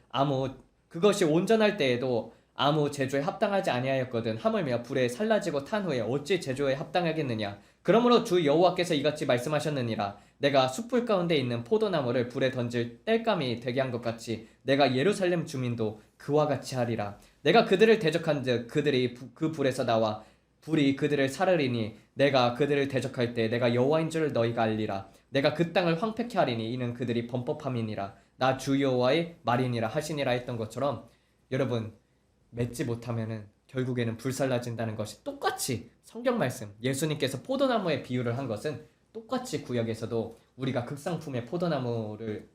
아무 제조에 합당하지 아니하였거든. 하물며 불에 살라지고 탄 후에 어찌 제조에 합당하겠느냐? 그러므로 주 여호와께서 이같이 말씀하셨느니라. 내가 숯불 가운데 있는 포도나무를 불에 던질 땔감이 되게 한 것 같이 내가 예루살렘 주민도 그와 같이 하리라. 내가 그들을 대적한즉 그들이 그 불에서 나와 불이 그들을 사르리니, 내가 그들을 대적할 때 내가 여호와인 줄 너희가 알리라. 내가 그 땅을 황폐케 하리니 이는 그들이 범법함이니라. 나 주 여호와의 말이니라 하시니라 했던 것처럼, 여러분 맺지 못하면은 결국에는 불살라진다는 것이 똑같이 성경 말씀, 예수님께서 포도나무에 비유를 한 것은 똑같이 구약에서도 우리가 극상품의 포도나무를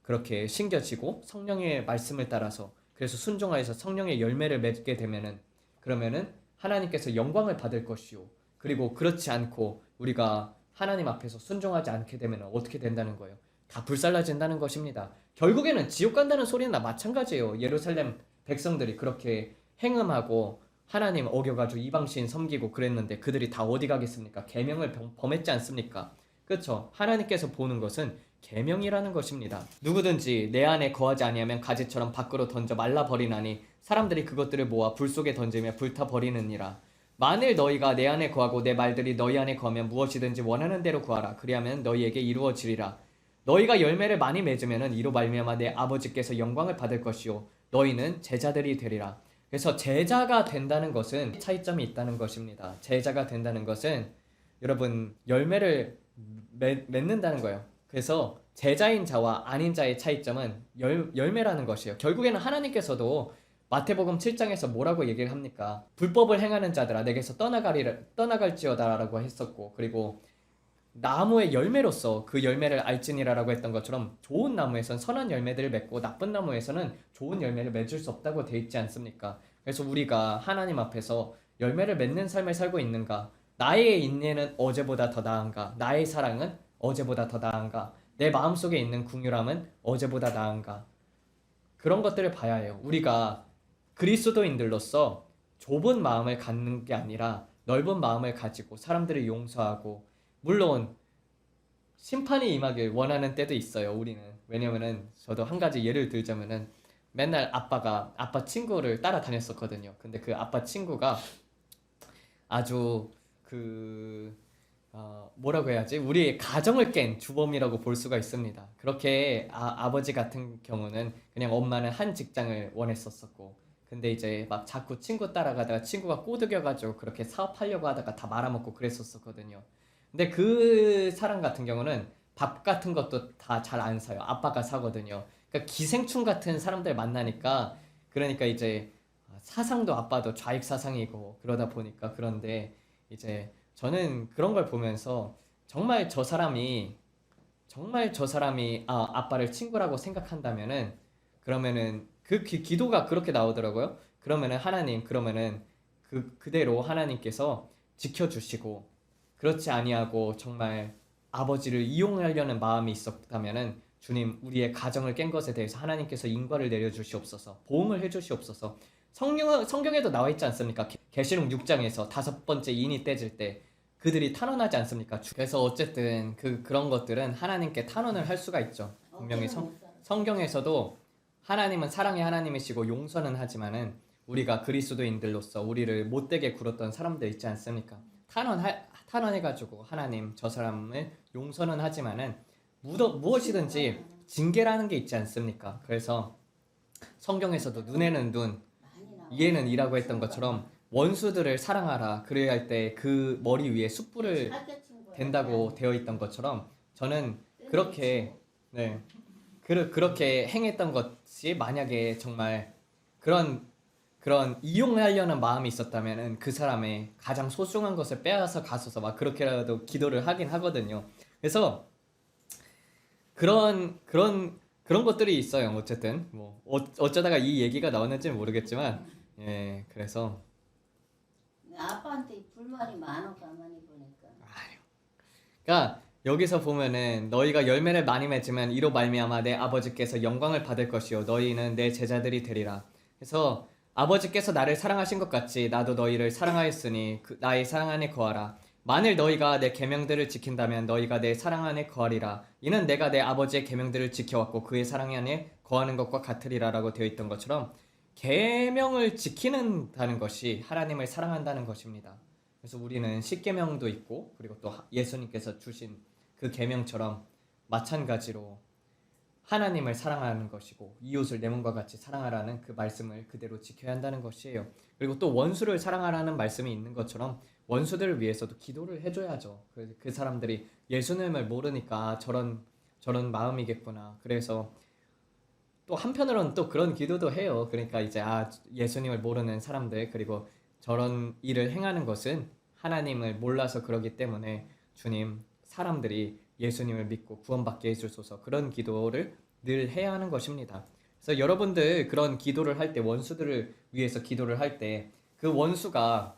그렇게 심겨지고 성령의 말씀을 따라서, 그래서 순종하여서 성령의 열매를 맺게 되면은 그러면은 하나님께서 영광을 받을 것이요. 그리고 그렇지 않고 우리가 하나님 앞에서 순종하지 않게 되면 어떻게 된다는 거예요? 다 불살라진다는 것입니다. 결국에는 지옥 간다는 소리는 다 마찬가지예요. 예루살렘 백성들이 그렇게 행음하고 하나님 어겨가지고 이방신 섬기고 그랬는데 그들이 다 어디 가겠습니까? 계명을 범했지 않습니까? 그렇죠? 하나님께서 보는 것은 계명이라는 것입니다. 누구든지 내 안에 거하지 아니하면 가지처럼 밖으로 던져 말라버리나니 사람들이 그것들을 모아 불 속에 던지며 불타버리느니라. 만일 너희가 내 안에 거하고 내 말들이 너희 안에 거하면 무엇이든지 원하는 대로 구하라. 그리하면 너희에게 이루어지리라. 너희가 열매를 많이 맺으면 이로 말미암아 내 아버지께서 영광을 받을 것이요 너희는 제자들이 되리라. 그래서 제자가 된다는 것은 차이점이 있다는 것입니다. 제자가 된다는 것은 여러분 열매를 맺는다는 거예요. 그래서 제자인 자와 아닌 자의 차이점은 열매라는 것이에요. 결국에는 하나님께서도 마태복음 7장에서 뭐라고 얘기를 합니까? 불법을 행하는 자들아 내게서 떠나갈지어다라고 했었고, 그리고 나무의 열매로서 그 열매를 알지니라라고 했던 것처럼 좋은 나무에선 선한 열매들을 맺고 나쁜 나무에서는 좋은 열매를 맺을 수 없다고 돼 있지 않습니까? 그래서 우리가 하나님 앞에서 열매를 맺는 삶을 살고 있는가? 나의 인내는 어제보다 더 나은가? 나의 사랑은 어제보다 더 나은가? 내 마음속에 있는 긍휼함은 어제보다 나은가? 그런 것들을 봐야 해요. 우리가 그리스도인들로서 좁은 마음을 갖는 게 아니라 넓은 마음을 가지고 사람들을 용서하고, 물론 심판이 임하길 원하는 때도 있어요. 우리는. 왜냐면은 저도 한 가지 예를 들자면은 맨날 아빠 친구를 따라다녔었거든요. 근데 그 아빠 친구가 아주 뭐라고 해야지? 우리의 가정을 깬 주범이라고 볼 수가 있습니다. 그렇게 아버지 같은 경우는 그냥 엄마는 한 직장을 원했었었고, 근데 이제 막 자꾸 친구 따라가다가 친구가 꼬드겨가지고 그렇게 사업하려고 하다가 다 말아먹고 그랬었거든요. 근데 그 사람 같은 경우는 밥 같은 것도 다 잘 안 사요. 아빠가 사거든요. 그러니까 기생충 같은 사람들 만나니까, 그러니까 이제 사상도 아빠도 좌익 사상이고 그러다 보니까. 그런데 이제 저는 그런 걸 보면서 정말 저 사람이 아빠를 친구라고 생각한다면은, 그러면은 그 기도가 그렇게 나오더라고요. 그러면은 하나님, 그러면은 그대로 하나님께서 지켜주시고, 그렇지 아니하고 정말 아버지를 이용하려는 마음이 있었다면은, 주님, 우리의 가정을 깬 것에 대해서 하나님께서 인과를 내려주시옵소서, 보응을 해주시옵소서. 성경에도 나와 있지 않습니까? 계시록 6장에서 다섯 번째 인이 떼질 때 그들이 탄원하지 않습니까? 그래서 어쨌든 그런 것들은 하나님께 탄원을 할 수가 있죠. 분명히 성경에서도 하나님은 사랑의 하나님이시고 용서는 하지만은, 우리가 그리스도인들로서 우리를 못되게 굴었던 사람들 있지 않습니까? 탄원해가지고 하나님, 저 사람을 용서는 하지만은 무엇이든지 징계라는 게 있지 않습니까? 그래서 성경에서도 눈에는 눈, 이에는 이라고 했던 것처럼 원수들을 사랑하라, 그래야 할 때 그 머리 위에 숯불을 댄다고 되어 있던 것처럼, 저는 그렇게, 네, 그렇게 행했던 것이 만약에 정말 그런 이용하려는 마음이 있었다면은, 그 사람의 가장 소중한 것을 빼앗아 가서서 막 그렇게라도 기도를 하긴 하거든요. 그래서 그런 것들이 있어요. 어쨌든 뭐 어쩌다가 이 얘기가 나왔는지는 모르겠지만, 예, 그래서 아빠한테 불만이 많아 가만히 보니까. 그러니까 여기서 보면은, 너희가 열매를 많이 맺으면 이로 말미암아 내 아버지께서 영광을 받을 것이요 너희는 내 제자들이 되리라. 그래서 아버지께서 나를 사랑하신 것 같이 나도 너희를 사랑하였으니 나의 사랑 안에 거하라. 만일 너희가 내 계명들을 지킨다면 너희가 내 사랑 안에 거하리라. 이는 내가 내 아버지의 계명들을 지켜왔고 그의 사랑 안에 거하는 것과 같으리라라고 되어 있던 것처럼, 계명을 지키는다는 것이 하나님을 사랑한다는 것입니다. 그래서 우리는 십계명도 있고, 그리고 또 예수님께서 주신 그 계명처럼 마찬가지로 하나님을 사랑하는 것이고, 이웃을 내 몸과 같이 사랑하라는 그 말씀을 그대로 지켜야 한다는 것이에요. 그리고 또 원수를 사랑하라는 말씀이 있는 것처럼 원수들을 위해서도 기도를 해줘야죠. 그 사람들이 예수님을 모르니까 저런 마음이겠구나. 그래서 또 한편으로는 또 그런 기도도 해요. 그러니까 이제 예수님을 모르는 사람들, 그리고 저런 일을 행하는 것은 하나님을 몰라서 그러기 때문에, 주님, 사람들이 예수님을 믿고 구원받게 해주소서, 그런 기도를 늘 해야 하는 것입니다. 그래서 여러분들 그런 기도를 할 때, 원수들을 위해서 기도를 할 때, 그 원수가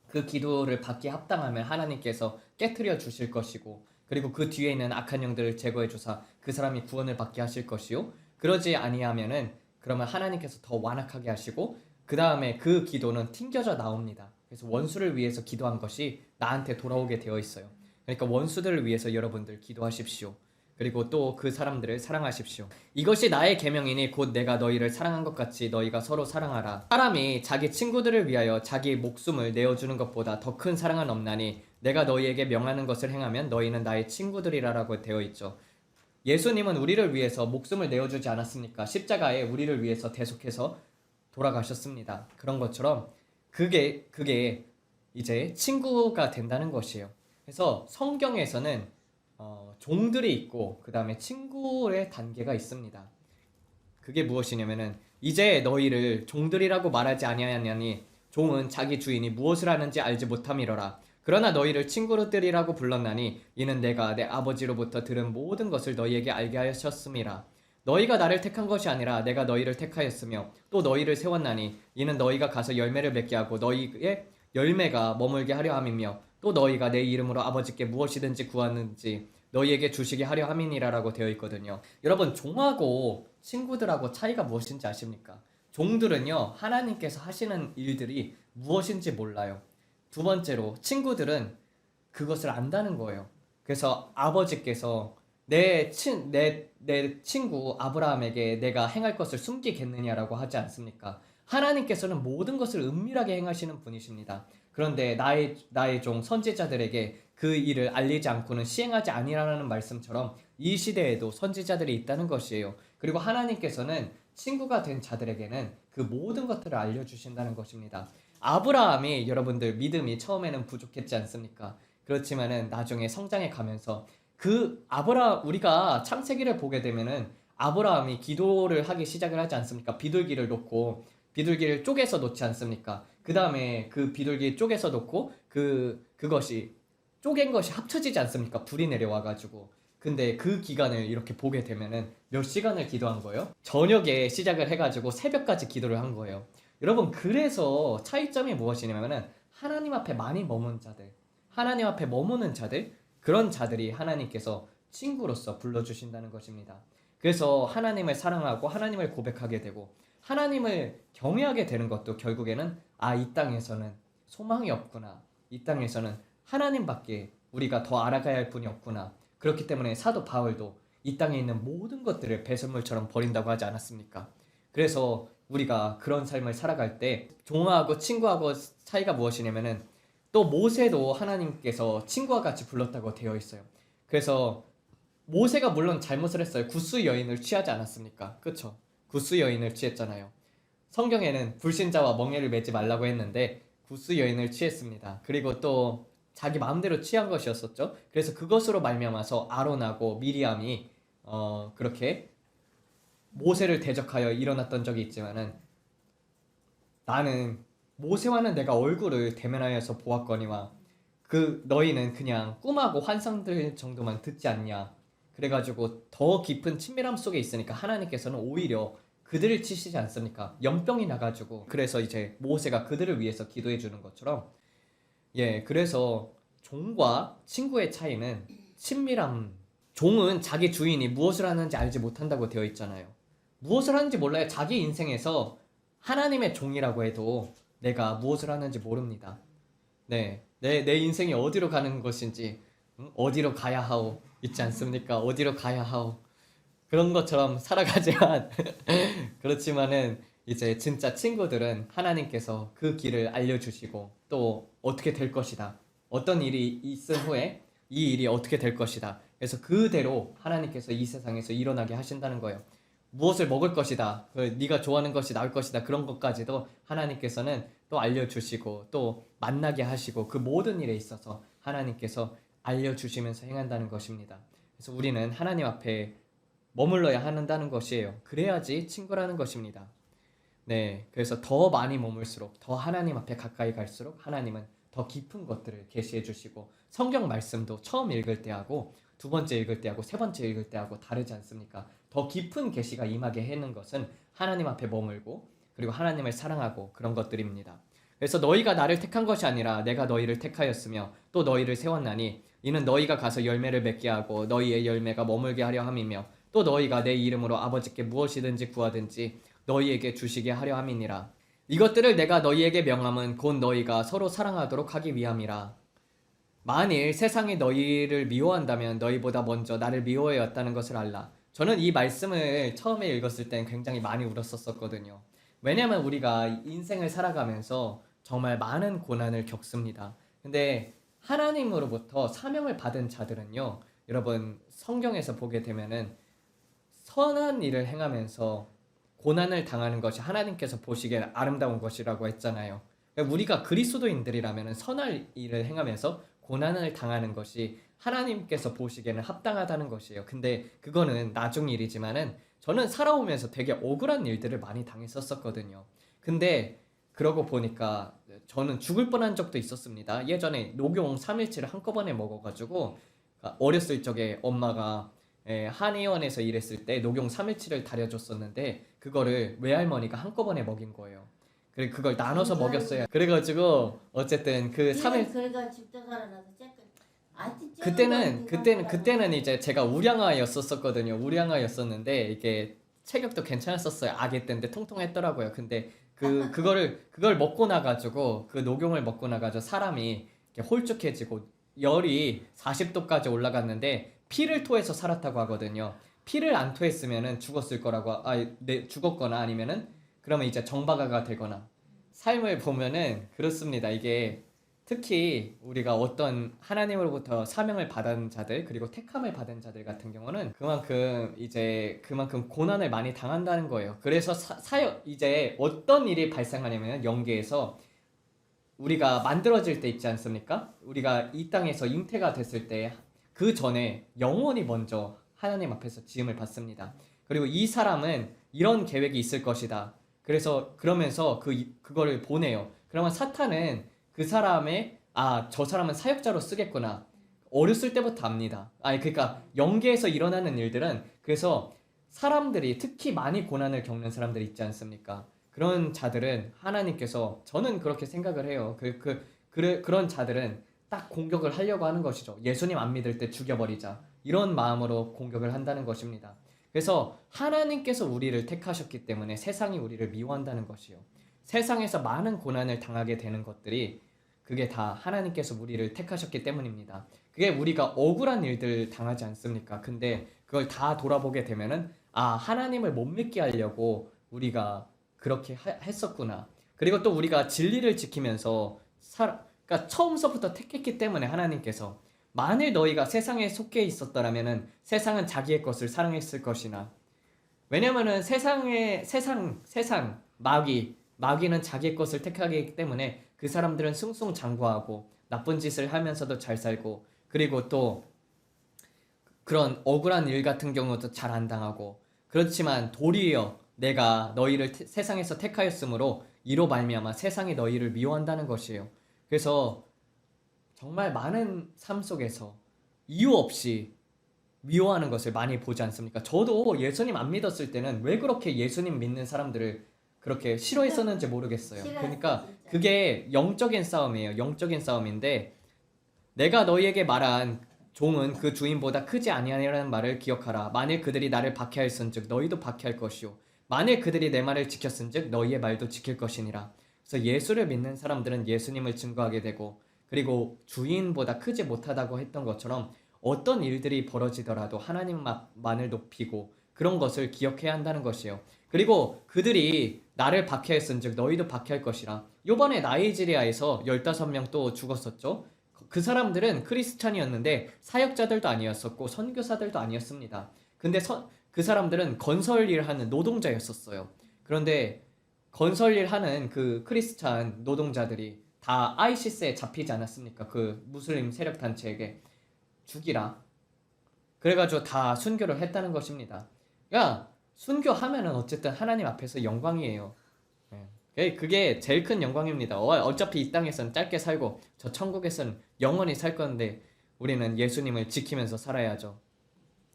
그 기도를 받기에 합당하면 하나님께서 깨트려 주실 것이고, 그리고 그 뒤에 있는 악한 영들을 제거해 주사 그 사람이 구원을 받게 하실 것이요, 그러지 아니하면은 그러면 하나님께서 더 완악하게 하시고, 그 다음에 그 기도는 튕겨져 나옵니다. 그래서 원수를 위해서 기도한 것이 나한테 돌아오게 되어 있어요. 그러니까 원수들을 위해서 여러분들 기도하십시오. 그리고 또 그 사람들을 사랑하십시오. 이것이 나의 계명이니 곧 내가 너희를 사랑한 것 같이 너희가 서로 사랑하라. 사람이 자기 친구들을 위하여 자기 목숨을 내어주는 것보다 더 큰 사랑은 없나니 내가 너희에게 명하는 것을 행하면 너희는 나의 친구들이라라고 되어 있죠. 예수님은 우리를 위해서 목숨을 내어주지 않았습니까? 십자가에 우리를 위해서 대속해서 돌아가셨습니다. 그런 것처럼 그게 이제 친구가 된다는 것이에요. 그래서 성경에서는 종들이 있고 그 다음에 친구의 단계가 있습니다. 그게 무엇이냐면은, 이제 너희를 종들이라고 말하지 아니하냐니 종은 자기 주인이 무엇을 하는지 알지 못함이러라. 그러나 너희를 친구들이라고 불렀나니 이는 내가 내 아버지로부터 들은 모든 것을 너희에게 알게 하셨음이라. 너희가 나를 택한 것이 아니라 내가 너희를 택하였으며 또 너희를 세웠나니 이는 너희가 가서 열매를 맺게 하고 너희의 열매가 머물게 하려 함이며, 또 너희가 내 이름으로 아버지께 무엇이든지 구하는지 너희에게 주시게 하려 함이니라라고 되어 있거든요. 여러분, 종하고 친구들하고 차이가 무엇인지 아십니까? 종들은요, 하나님께서 하시는 일들이 무엇인지 몰라요. 두 번째로, 친구들은 그것을 안다는 거예요. 그래서 아버지께서 내 친구 아브라함에게 내가 행할 것을 숨기겠느냐라고 하지 않습니까? 하나님께서는 모든 것을 은밀하게 행하시는 분이십니다. 그런데 나의 종 선지자들에게 그 일을 알리지 않고는 시행하지 아니하라는 말씀처럼 이 시대에도 선지자들이 있다는 것이에요. 그리고 하나님께서는 친구가 된 자들에게는 그 모든 것들을 알려주신다는 것입니다. 아브라함이 여러분들 믿음이 처음에는 부족했지 않습니까? 그렇지만은 나중에 성장해 가면서 우리가 창세기를 보게 되면은 아브라함이 기도를 하기 시작을 하지 않습니까? 비둘기를 놓고 비둘기를 쪼개서 놓지 않습니까? 그 다음에 그 비둘기 쪼개서 놓고 그것이 쪼갠 것이 합쳐지지 않습니까? 불이 내려와가지고. 근데 그 기간을 이렇게 보게 되면은 몇 시간을 기도한 거예요? 저녁에 시작을 해가지고 새벽까지 기도를 한 거예요. 여러분, 그래서 차이점이 무엇이냐면은 하나님 앞에 많이 머문 자들, 하나님 앞에 머무는 자들, 그런 자들이 하나님께서 친구로서 불러주신다는 것입니다. 그래서 하나님을 사랑하고 하나님을 고백하게 되고 하나님을 경외하게 되는 것도 결국에는 이 땅에서는 소망이 없구나. 이 땅에서는 하나님밖에 우리가 더 알아가야 할 분이 없구나. 그렇기 때문에 사도 바울도 이 땅에 있는 모든 것들을 배설물처럼 버린다고 하지 않았습니까? 그래서 우리가 그런 삶을 살아갈 때 종하고 친구하고 차이가 무엇이냐면은 또 모세도 하나님께서 친구와 같이 불렀다고 되어 있어요. 그래서 모세가 물론 잘못을 했어요. 구스 여인을 취하지 않았습니까? 그쵸? 구스 여인을 취했잖아요. 성경에는 불신자와 멍에를 매지 말라고 했는데 구스 여인을 취했습니다. 그리고 또 자기 마음대로 취한 것이었었죠. 그래서 그것으로 말미암아서 아론하고 미리암이 그렇게 모세를 대적하여 일어났던 적이 있지만은 나는 모세와는 내가 얼굴을 대면하여서 보았거니와 너희는 그냥 꿈하고 환상들 정도만 듣지 않냐. 그래가지고 더 깊은 친밀함 속에 있으니까 하나님께서는 오히려 그들을 치시지 않습니까? 연병이 나가지고. 그래서 이제 모세가 그들을 위해서 기도해 주는 것처럼, 그래서 종과 친구의 차이는 친밀함. 종은 자기 주인이 무엇을 하는지 알지 못한다고 되어 있잖아요. 무엇을 하는지 몰라요. 자기 인생에서 하나님의 종이라고 해도 내가 무엇을 하는지 모릅니다. 내 인생이 어디로 가는 것인지, 어디로 가야 하오 있지 않습니까? 어디로 가야 하오. 그런 것처럼 살아가지만 그렇지만은 이제 진짜 친구들은 하나님께서 그 길을 알려주시고 또 어떻게 될 것이다. 어떤 일이 있은 후에 이 일이 어떻게 될 것이다. 그래서 그대로 하나님께서 이 세상에서 일어나게 하신다는 거예요. 무엇을 먹을 것이다. 네가 좋아하는 것이 나올 것이다. 그런 것까지도 하나님께서는 또 알려주시고 또 만나게 하시고 그 모든 일에 있어서 하나님께서 알려주시면서 행한다는 것입니다. 그래서 우리는 하나님 앞에 머물러야 한다는 것이에요. 그래야지 친구라는 것입니다. 그래서 더 많이 머물수록 더 하나님 앞에 가까이 갈수록 하나님은 더 깊은 것들을 계시해 주시고 성경 말씀도 처음 읽을 때하고 두 번째 읽을 때하고 세 번째 읽을 때하고 다르지 않습니까? 더 깊은 계시가 임하게 하는 것은 하나님 앞에 머물고 그리고 하나님을 사랑하고 그런 것들입니다. 그래서 너희가 나를 택한 것이 아니라 내가 너희를 택하였으며 또 너희를 세웠나니 이는 너희가 가서 열매를 맺게 하고 너희의 열매가 머물게 하려 함이며 또 너희가 내 이름으로 아버지께 무엇이든지 구하든지 너희에게 주시게 하려 함이니라. 이것들을 내가 너희에게 명함은 곧 너희가 서로 사랑하도록 하기 위함이라. 만일 세상이 너희를 미워한다면 너희보다 먼저 나를 미워해 왔다는 것을 알라. 저는 이 말씀을 처음에 읽었을 땐 굉장히 많이 울었었거든요. 왜냐면 우리가 인생을 살아가면서 정말 많은 고난을 겪습니다. 근데 하나님으로부터 사명을 받은 자들은요, 여러분 성경에서 보게 되면은 선한 일을 행하면서 고난을 당하는 것이 하나님께서 보시기에 아름다운 것이라고 했잖아요. 우리가 그리스도인들이라면 선한 일을 행하면서 고난을 당하는 것이 하나님께서 보시기에는 합당하다는 것이에요. 근데 그거는 나중 일이지만은 저는 살아오면서 되게 억울한 일들을 많이 당했었거든요. 근데 그러고 보니까 저는 죽을 뻔한 적도 있었습니다. 예전에 녹용 3일치를 한꺼번에 먹어가지고 어렸을 적에 엄마가 한의원에서 일했을 때 녹용 3일치를 다려줬었는데 그거를 외할머니가 한꺼번에 먹인 거예요. 그래 그걸 나눠서 먹였어요. 그래가지고 어쨌든 그 3일 그래가 집도 살아나서 아직 그때는 이제 제가 우량아였었거든요. 우량아였었는데 이게 체격도 괜찮았었어요. 아기 때인데 통통했더라고요. 근데 그걸 먹고 나가지고 그 녹용을 먹고 나가지고 사람이 이렇게 홀쭉해지고 열이 40도까지 올라갔는데 피를 토해서 살았다고 하거든요. 피를 안 토했으면은 죽었을 거라고 죽었거나 아니면은 그러면 이제 정박아가 되거나 삶을 보면은 그렇습니다. 이게 특히 우리가 어떤 하나님으로부터 사명을 받은 자들 그리고 택함을 받은 자들 같은 경우는 그만큼 고난을 많이 당한다는 거예요. 그래서 사역 이제 어떤 일이 발생하냐면 영계에서 우리가 만들어질 때 있지 않습니까? 우리가 이 땅에서 잉태가 됐을 때 그 전에 영원히 먼저 하나님 앞에서 지음을 받습니다. 그리고 이 사람은 이런 계획이 있을 것이다. 그래서 그러면서 그거를 보내요. 그러면 사탄은 그 사람의 저 사람은 사역자로 쓰겠구나. 어렸을 때부터 압니다. 그러니까 영계에서 일어나는 일들은 그래서 사람들이 특히 많이 고난을 겪는 사람들이 있지 않습니까? 그런 자들은 하나님께서 저는 그렇게 생각을 해요. 그런 자들은 딱 공격을 하려고 하는 것이죠. 예수님 안 믿을 때 죽여버리자. 이런 마음으로 공격을 한다는 것입니다. 그래서 하나님께서 우리를 택하셨기 때문에 세상이 우리를 미워한다는 것이요. 세상에서 많은 고난을 당하게 되는 것들이 그게 다 하나님께서 우리를 택하셨기 때문입니다. 그게 우리가 억울한 일들 당하지 않습니까? 근데 그걸 다 돌아보게 되면은 하나님을 못 믿게 하려고 우리가 그렇게 했었구나. 그리고 또 우리가 진리를 지키면서 그러니까 처음서부터 택했기 때문에 하나님께서 만일 너희가 세상에 속해 있었더라면은 세상은 자기의 것을 사랑했을 것이나 왜냐면은 세상 마귀는 자기의 것을 택하기 때문에 그 사람들은 승승장구하고 나쁜 짓을 하면서도 잘 살고 그리고 또 그런 억울한 일 같은 경우도 잘 안 당하고 그렇지만 도리어 내가 너희를 세상에서 택하였으므로 이로 말미암아 세상이 너희를 미워한다는 것이에요. 그래서 정말 많은 삶 속에서 이유 없이 미워하는 것을 많이 보지 않습니까? 저도 예수님 안 믿었을 때는 왜 그렇게 예수님 믿는 사람들을 그렇게 싫어했었는지 모르겠어요. 그러니까 그게 영적인 싸움이에요. 영적인 싸움인데 내가 너희에게 말한 종은 그 주인보다 크지 아니하니라는 말을 기억하라. 만일 그들이 나를 박해하였은즉 너희도 박해할 것이요 만일 그들이 내 말을 지켰은즉 너희의 말도 지킬 것이니라. 그래서 예수를 믿는 사람들은 예수님을 증거하게 되고 그리고 주인보다 크지 못하다고 했던 것처럼 어떤 일들이 벌어지더라도 하나님만을 높이고 그런 것을 기억해야 한다는 것이에요. 그리고 그들이 나를 박해했은즉 너희도 박해할 것이라. 요번에 나이지리아에서 15명 또 죽었었죠. 그 사람들은 크리스찬이었는데 사역자들도 아니었었고 선교사들도 아니었습니다. 근데 그 사람들은 건설 일 하는 노동자였었어요. 그런데 건설 일 하는 그 크리스찬 노동자들이 다 아이시스에 잡히지 않았습니까? 그 무슬림 세력 단체에게 죽이라. 그래가지고 다 순교를 했다는 것입니다. 그러니까 순교하면은 어쨌든 하나님 앞에서 영광이에요. 그게 제일 큰 영광입니다. 어차피 이 땅에서는 짧게 살고 저 천국에서는 영원히 살 건데 우리는 예수님을 지키면서 살아야죠.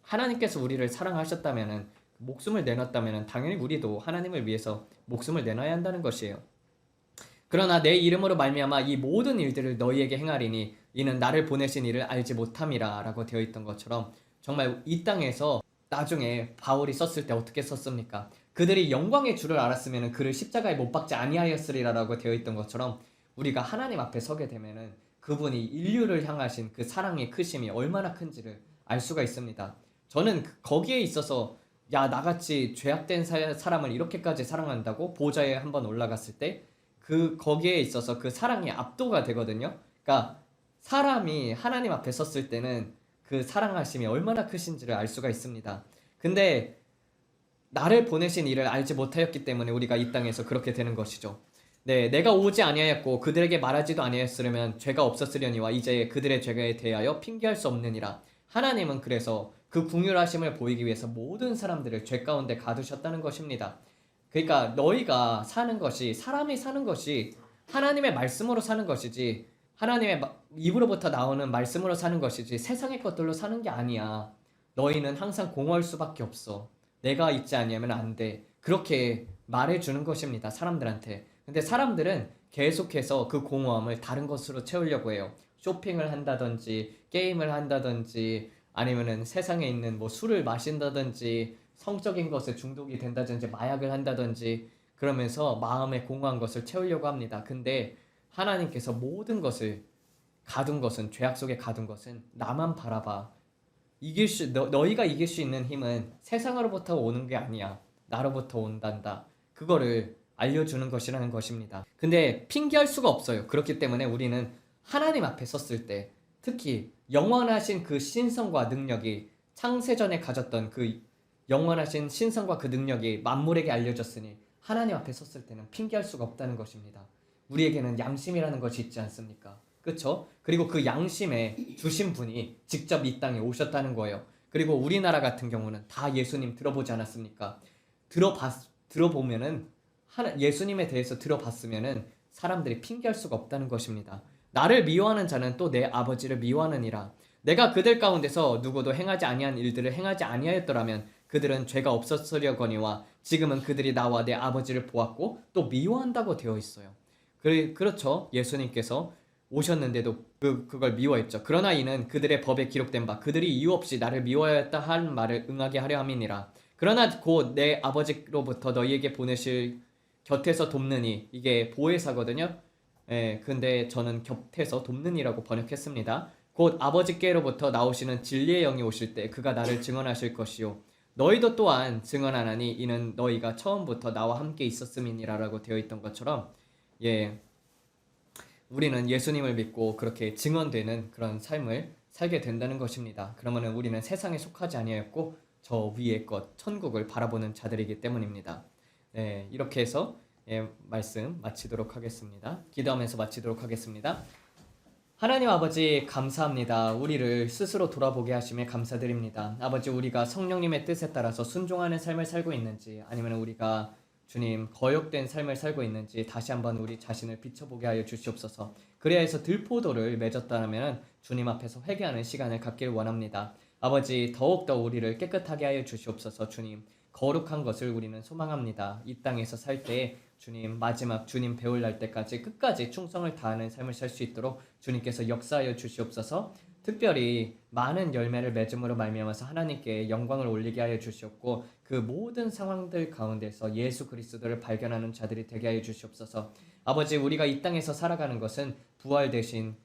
하나님께서 우리를 사랑하셨다면은 목숨을 내놨다면은 당연히 우리도 하나님을 위해서 목숨을 내놔야 한다는 것이에요. 그러나 내 이름으로 말미암아 이 모든 일들을 너희에게 행하리니 이는 나를 보내신 이를 알지 못함이라 라고 되어 있던 것처럼 정말 이 땅에서 나중에 바울이 썼을 때 어떻게 썼습니까? 그들이 영광의 주를 알았으면 그를 십자가에 못 박지 아니하였으리라 라고 되어 있던 것처럼 우리가 하나님 앞에 서게 되면은 그분이 인류를 향하신 그 사랑의 크심이 얼마나 큰지를 알 수가 있습니다. 저는 거기에 있어서 나같이 죄악된 사람을 이렇게까지 사랑한다고 보좌에 한번 올라갔을 때 거기에 있어서 그 사랑이 압도가 되거든요. 그러니까 사람이 하나님 앞에 섰을 때는 그 사랑하심이 얼마나 크신지를 알 수가 있습니다. 근데 나를 보내신 이를 알지 못하였기 때문에 우리가 이 땅에서 그렇게 되는 것이죠. 네, 내가 오지 아니하였고 그들에게 말하지도 아니하였으려면 죄가 없었으려니와 이제 그들의 죄에 대하여 핑계할 수 없느니라. 하나님은 그래서 그 긍휼하심을 보이기 위해서 모든 사람들을 죄 가운데 가두셨다는 것입니다. 그러니까 너희가 사는 것이 사람이 사는 것이 하나님의 말씀으로 사는 것이지 하나님의 입으로부터 나오는 말씀으로 사는 것이지 세상의 것들로 사는 게 아니야. 너희는 항상 공허할 수밖에 없어. 내가 있지 아니하면 안 돼. 그렇게 말해주는 것입니다. 사람들한테. 근데 사람들은 계속해서 그 공허함을 다른 것으로 채우려고 해요. 쇼핑을 한다든지 게임을 한다든지 아니면은 세상에 있는 뭐 술을 마신다든지 성적인 것에 중독이 된다든지 마약을 한다든지 그러면서 마음에 공허한 것을 채우려고 합니다. 근데 하나님께서 모든 것을 가둔 것은 죄악 속에 가둔 것은 나만 바라봐. 너희가 이길 수 있는 힘은 세상으로부터 오는 게 아니야. 나로부터 온단다. 그거를 알려주는 것이라는 것입니다. 근데 핑계할 수가 없어요. 그렇기 때문에 우리는 하나님 앞에 섰을 때 특히 영원하신 그 신성과 능력이 창세전에 가졌던 그 영원하신 신성과 그 능력이 만물에게 알려졌으니 하나님 앞에 섰을 때는 핑계할 수가 없다는 것입니다. 우리에게는 양심이라는 것이 있지 않습니까? 그렇죠? 그리고 그 양심에 주신 분이 직접 이 땅에 오셨다는 거예요. 그리고 우리나라 같은 경우는 다 예수님 들어보지 않았습니까? 들어보면은 예수님에 대해서 들어봤으면은 사람들이 핑계할 수가 없다는 것입니다. 나를 미워하는 자는 또 내 아버지를 미워하느니라. 내가 그들 가운데서 누구도 행하지 아니한 일들을 행하지 아니하였더라면 그들은 죄가 없었으려거니와 지금은 그들이 나와 내 아버지를 보았고 또 미워한다고 되어 있어요. 그렇죠. 예수님께서 오셨는데도 그걸 미워했죠. 그러나 이는 그들의 법에 기록된 바 그들이 이유 없이 나를 미워하였다 한 말을 응하게 하려 함이니라. 그러나 곧 내 아버지로부터 너희에게 보내실 곁에서 돕느니, 이게 보혜사거든요. 근데 저는 곁에서 돕느니라고 번역했습니다. 곧 아버지께로부터 나오시는 진리의 영이 오실 때 그가 나를 증언하실 것이요 너희도 또한 증언하나니 이는 너희가 처음부터 나와 함께 있었음이니라라고 되어 있던 것처럼, 우리는 예수님을 믿고 그렇게 증언되는 그런 삶을 살게 된다는 것입니다. 그러면 우리는 세상에 속하지 아니하였고 저 위의 것 천국을 바라보는 자들이기 때문입니다. 이렇게 해서 말씀 마치도록 하겠습니다. 기도하면서 마치도록 하겠습니다. 하나님 아버지 감사합니다. 우리를 스스로 돌아보게 하심에 감사드립니다. 아버지, 우리가 성령님의 뜻에 따라서 순종하는 삶을 살고 있는지 아니면 우리가 주님 거역된 삶을 살고 있는지 다시 한번 우리 자신을 비춰보게 하여 주시옵소서. 그래야 해서 들포도를 맺었다면 주님 앞에서 회개하는 시간을 갖길 원합니다. 아버지, 더욱더 우리를 깨끗하게 하여 주시옵소서. 주님, 거룩한 것을 우리는 소망합니다. 이 땅에서 살 때 주님, 마지막 주님 배울 날 때까지 끝까지 충성을 다하는 삶을 살 수 있도록 주님께서 역사하여 주시옵소서. 특별히 많은 열매를 맺음으로 말미암아서 하나님께 영광을 올리게 하여 주시옵고 그 모든 상황들 가운데서 예수 그리스도를 발견하는 자들이 되게 하여 주시옵소서. 아버지, 우리가 이 땅에서 살아가는 것은 부활 대신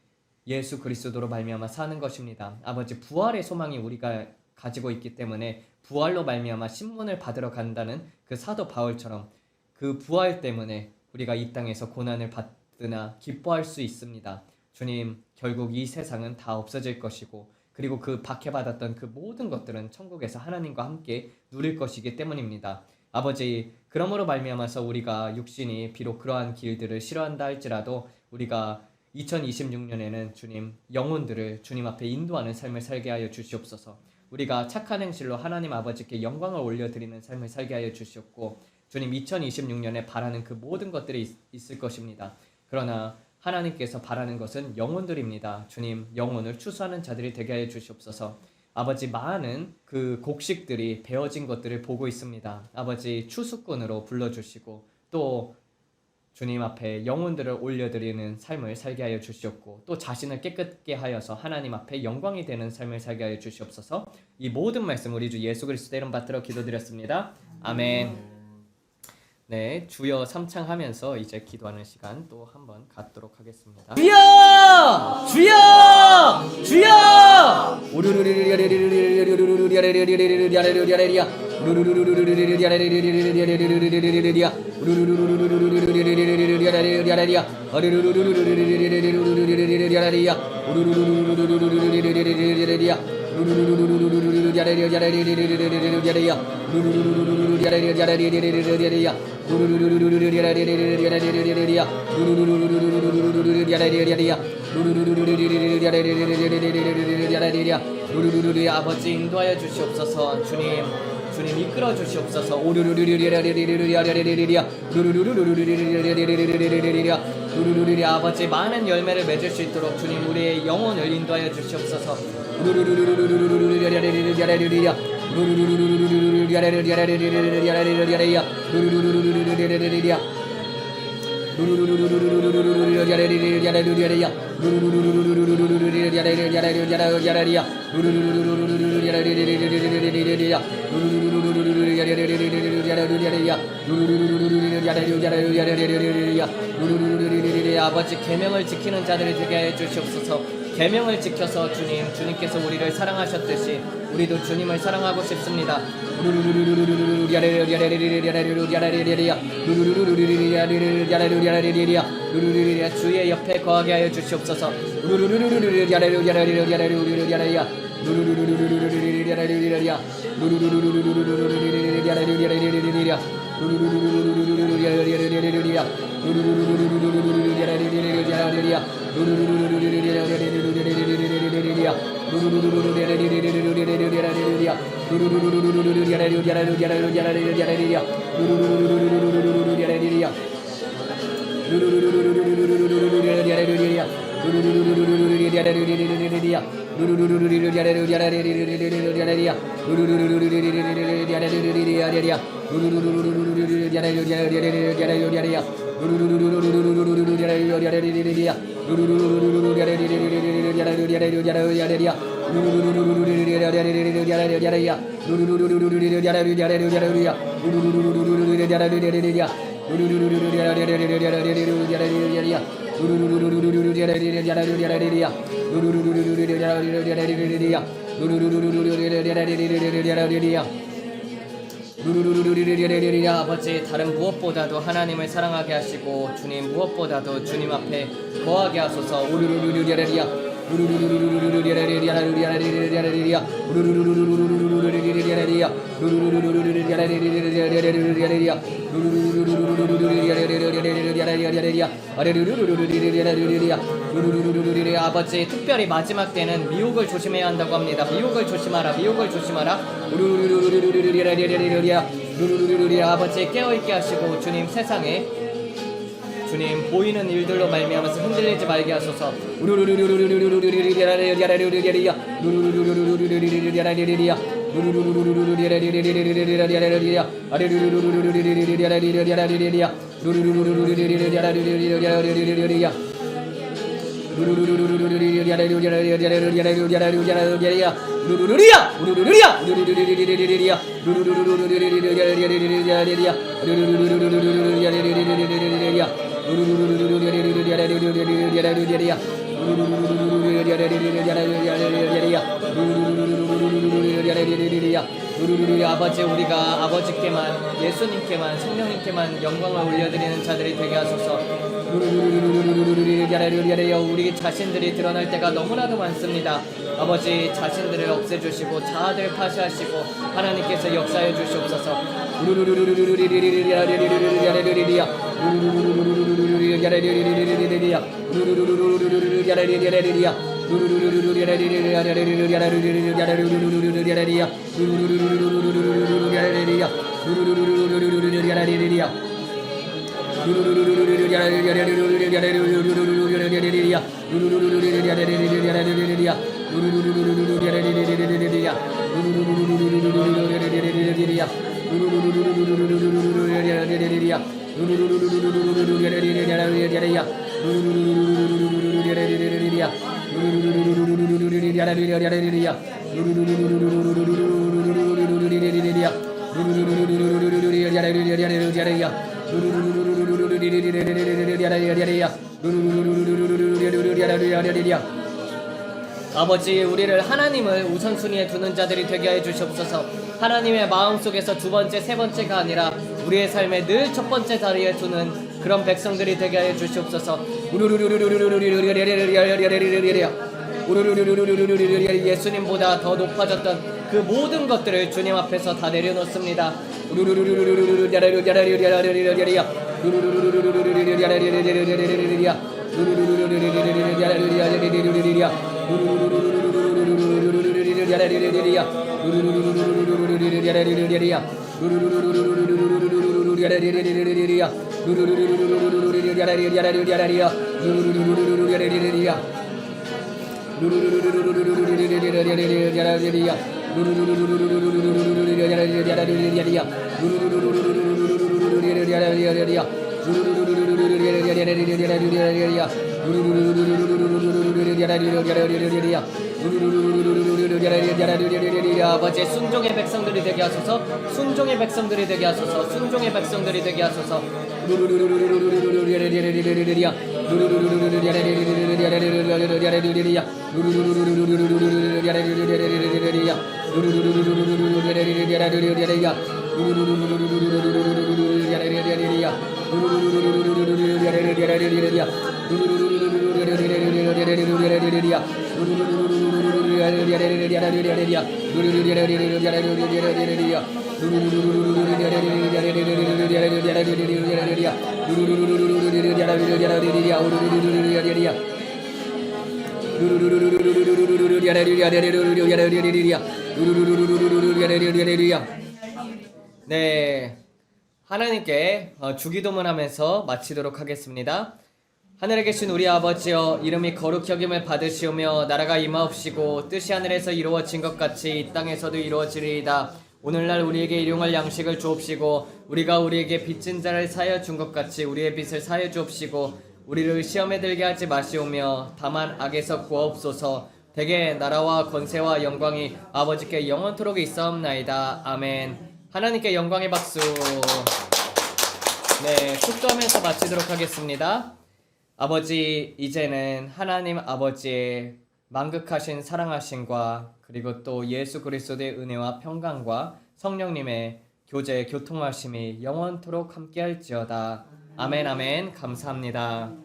예수 그리스도로 말미암아 사는 것입니다. 아버지, 부활의 소망이 우리가 가지고 있기 때문에 부활로 말미암아 신문을 받으러 간다는 그 사도 바울처럼 그 부활 때문에 우리가 이 땅에서 고난을 받으나 기뻐할 수 있습니다. 주님, 결국 이 세상은 다 없어질 것이고 그리고 그 박해받았던 그 모든 것들은 천국에서 하나님과 함께 누릴 것이기 때문입니다. 아버지, 그러므로 말미암아서 우리가 육신이 비록 그러한 길들을 싫어한다 할지라도 우리가 2026년에는 주님, 영혼들을 주님 앞에 인도하는 삶을 살게 하여 주시옵소서. 우리가 착한 행실로 하나님 아버지께 영광을 올려드리는 삶을 살게 하여 주시옵고 주님, 2026년에 바라는 그 모든 것들이 있을 것입니다. 그러나 하나님께서 바라는 것은 영혼들입니다. 주님, 영혼을 추수하는 자들이 되게 하여 주시옵소서. 아버지, 많은 그 곡식들이 베어진 것들을 보고 있습니다. 아버지, 추수꾼으로 불러주시고 또 주님 앞에 영혼들을 올려드리는 삶을 살게 하여 주시옵고 또 자신을 깨끗게 하여서 하나님 앞에 영광이 되는 삶을 살게 하여 주시옵소서. 이 모든 말씀 우리 주 예수 그리스도의 이름 받들어 기도드렸습니다. 아멘. 네, 주여 삼창하면서 이제 기도하는 시간 또 한번 갖도록 하겠습니다. 주여! 주여! 주여! 아버지, 인도하여 주시옵소서. 주님 이끌어 주시옵소서. 아버지, 많은 열매를 맺을 수 있도록 주님 우리의 영혼을 인도하여 주시옵소서. 아버지, 계명을 지키는 자들이 되게 하여 주시옵소서. 계명을 지켜서 주님께서 우리를 사랑하셨듯이 우리도 주님을 사랑하고 싶습니다. 주의 옆에 거하게 하여 주시옵소서. 아버지, 다른 무엇보다도 하나님을 사랑하게 하시고 주님 무엇보다도 주님 앞에 거하게 하소서. 아버지, 특별히 마지막 때는 미혹을 조심해야 한다고 합니다. 미혹을 조심하라, 미혹을 조심하라. 아버지, 깨어있게 하시고 주님 세상에 주님 보이는 일들로 말미암아서 흔들리지 말게 하소서. 아버지, 우리가 아버지께만 예수님께만 성령님께만 영광을 올려드리는 자들이 되게 하소서. 우리 자신들이 드러날 때가 너무나도 많습니다. 아버지, 자신들을 없애주시고 자아들 파쇄하시고 하나님께서 역사해 주시옵소서. 아버지, 우리를 하나님을 우선순위에 두는 자들이 되게 해 주시옵소서. 하나님의 마음속에서 두 번째, 세 번째가 아니라 우리의 삶에 늘 첫 번째 자리에 두는 그런 백성들이 되게 해 주시옵소서. 예수님보다 더 높아졌던 그 모든 것들을 주님 앞에서 다 내려놓습니다. 아버지, 순종의 백성들이 되게 하소서. 순종의 백성들이 되게 하소서. 순종의 백성들이 되게 하소서. 네, 하나님께 주기도문 하면서 마치도록 하겠습니다. 하늘에 계신 우리 아버지여, 이름이 거룩히 여김을 받으시오며 나라가 임하옵시고 뜻이 하늘에서 이루어진 것 같이 이 땅에서도 이루어지리이다. 오늘날 우리에게 일용할 양식을 주옵시고 우리가 우리에게 빚진 자를 사하여 준 것 같이 우리의 빚을 사하여 주옵시고 우리를 시험에 들게 하지 마시오며 다만 악에서 구하옵소서. 대개 나라와 권세와 영광이 아버지께 영원토록 있사옵나이다. 아멘. 하나님께 영광의 박수. 네, 축도하면서 마치도록 하겠습니다. 아버지, 이제는 하나님 아버지의 만극하신 사랑하심과 그리고 또 예수 그리스도의 은혜와 평강과 성령님의 교제 교통하심이 영원토록 함께할지어다. 아멘 아멘. 감사합니다.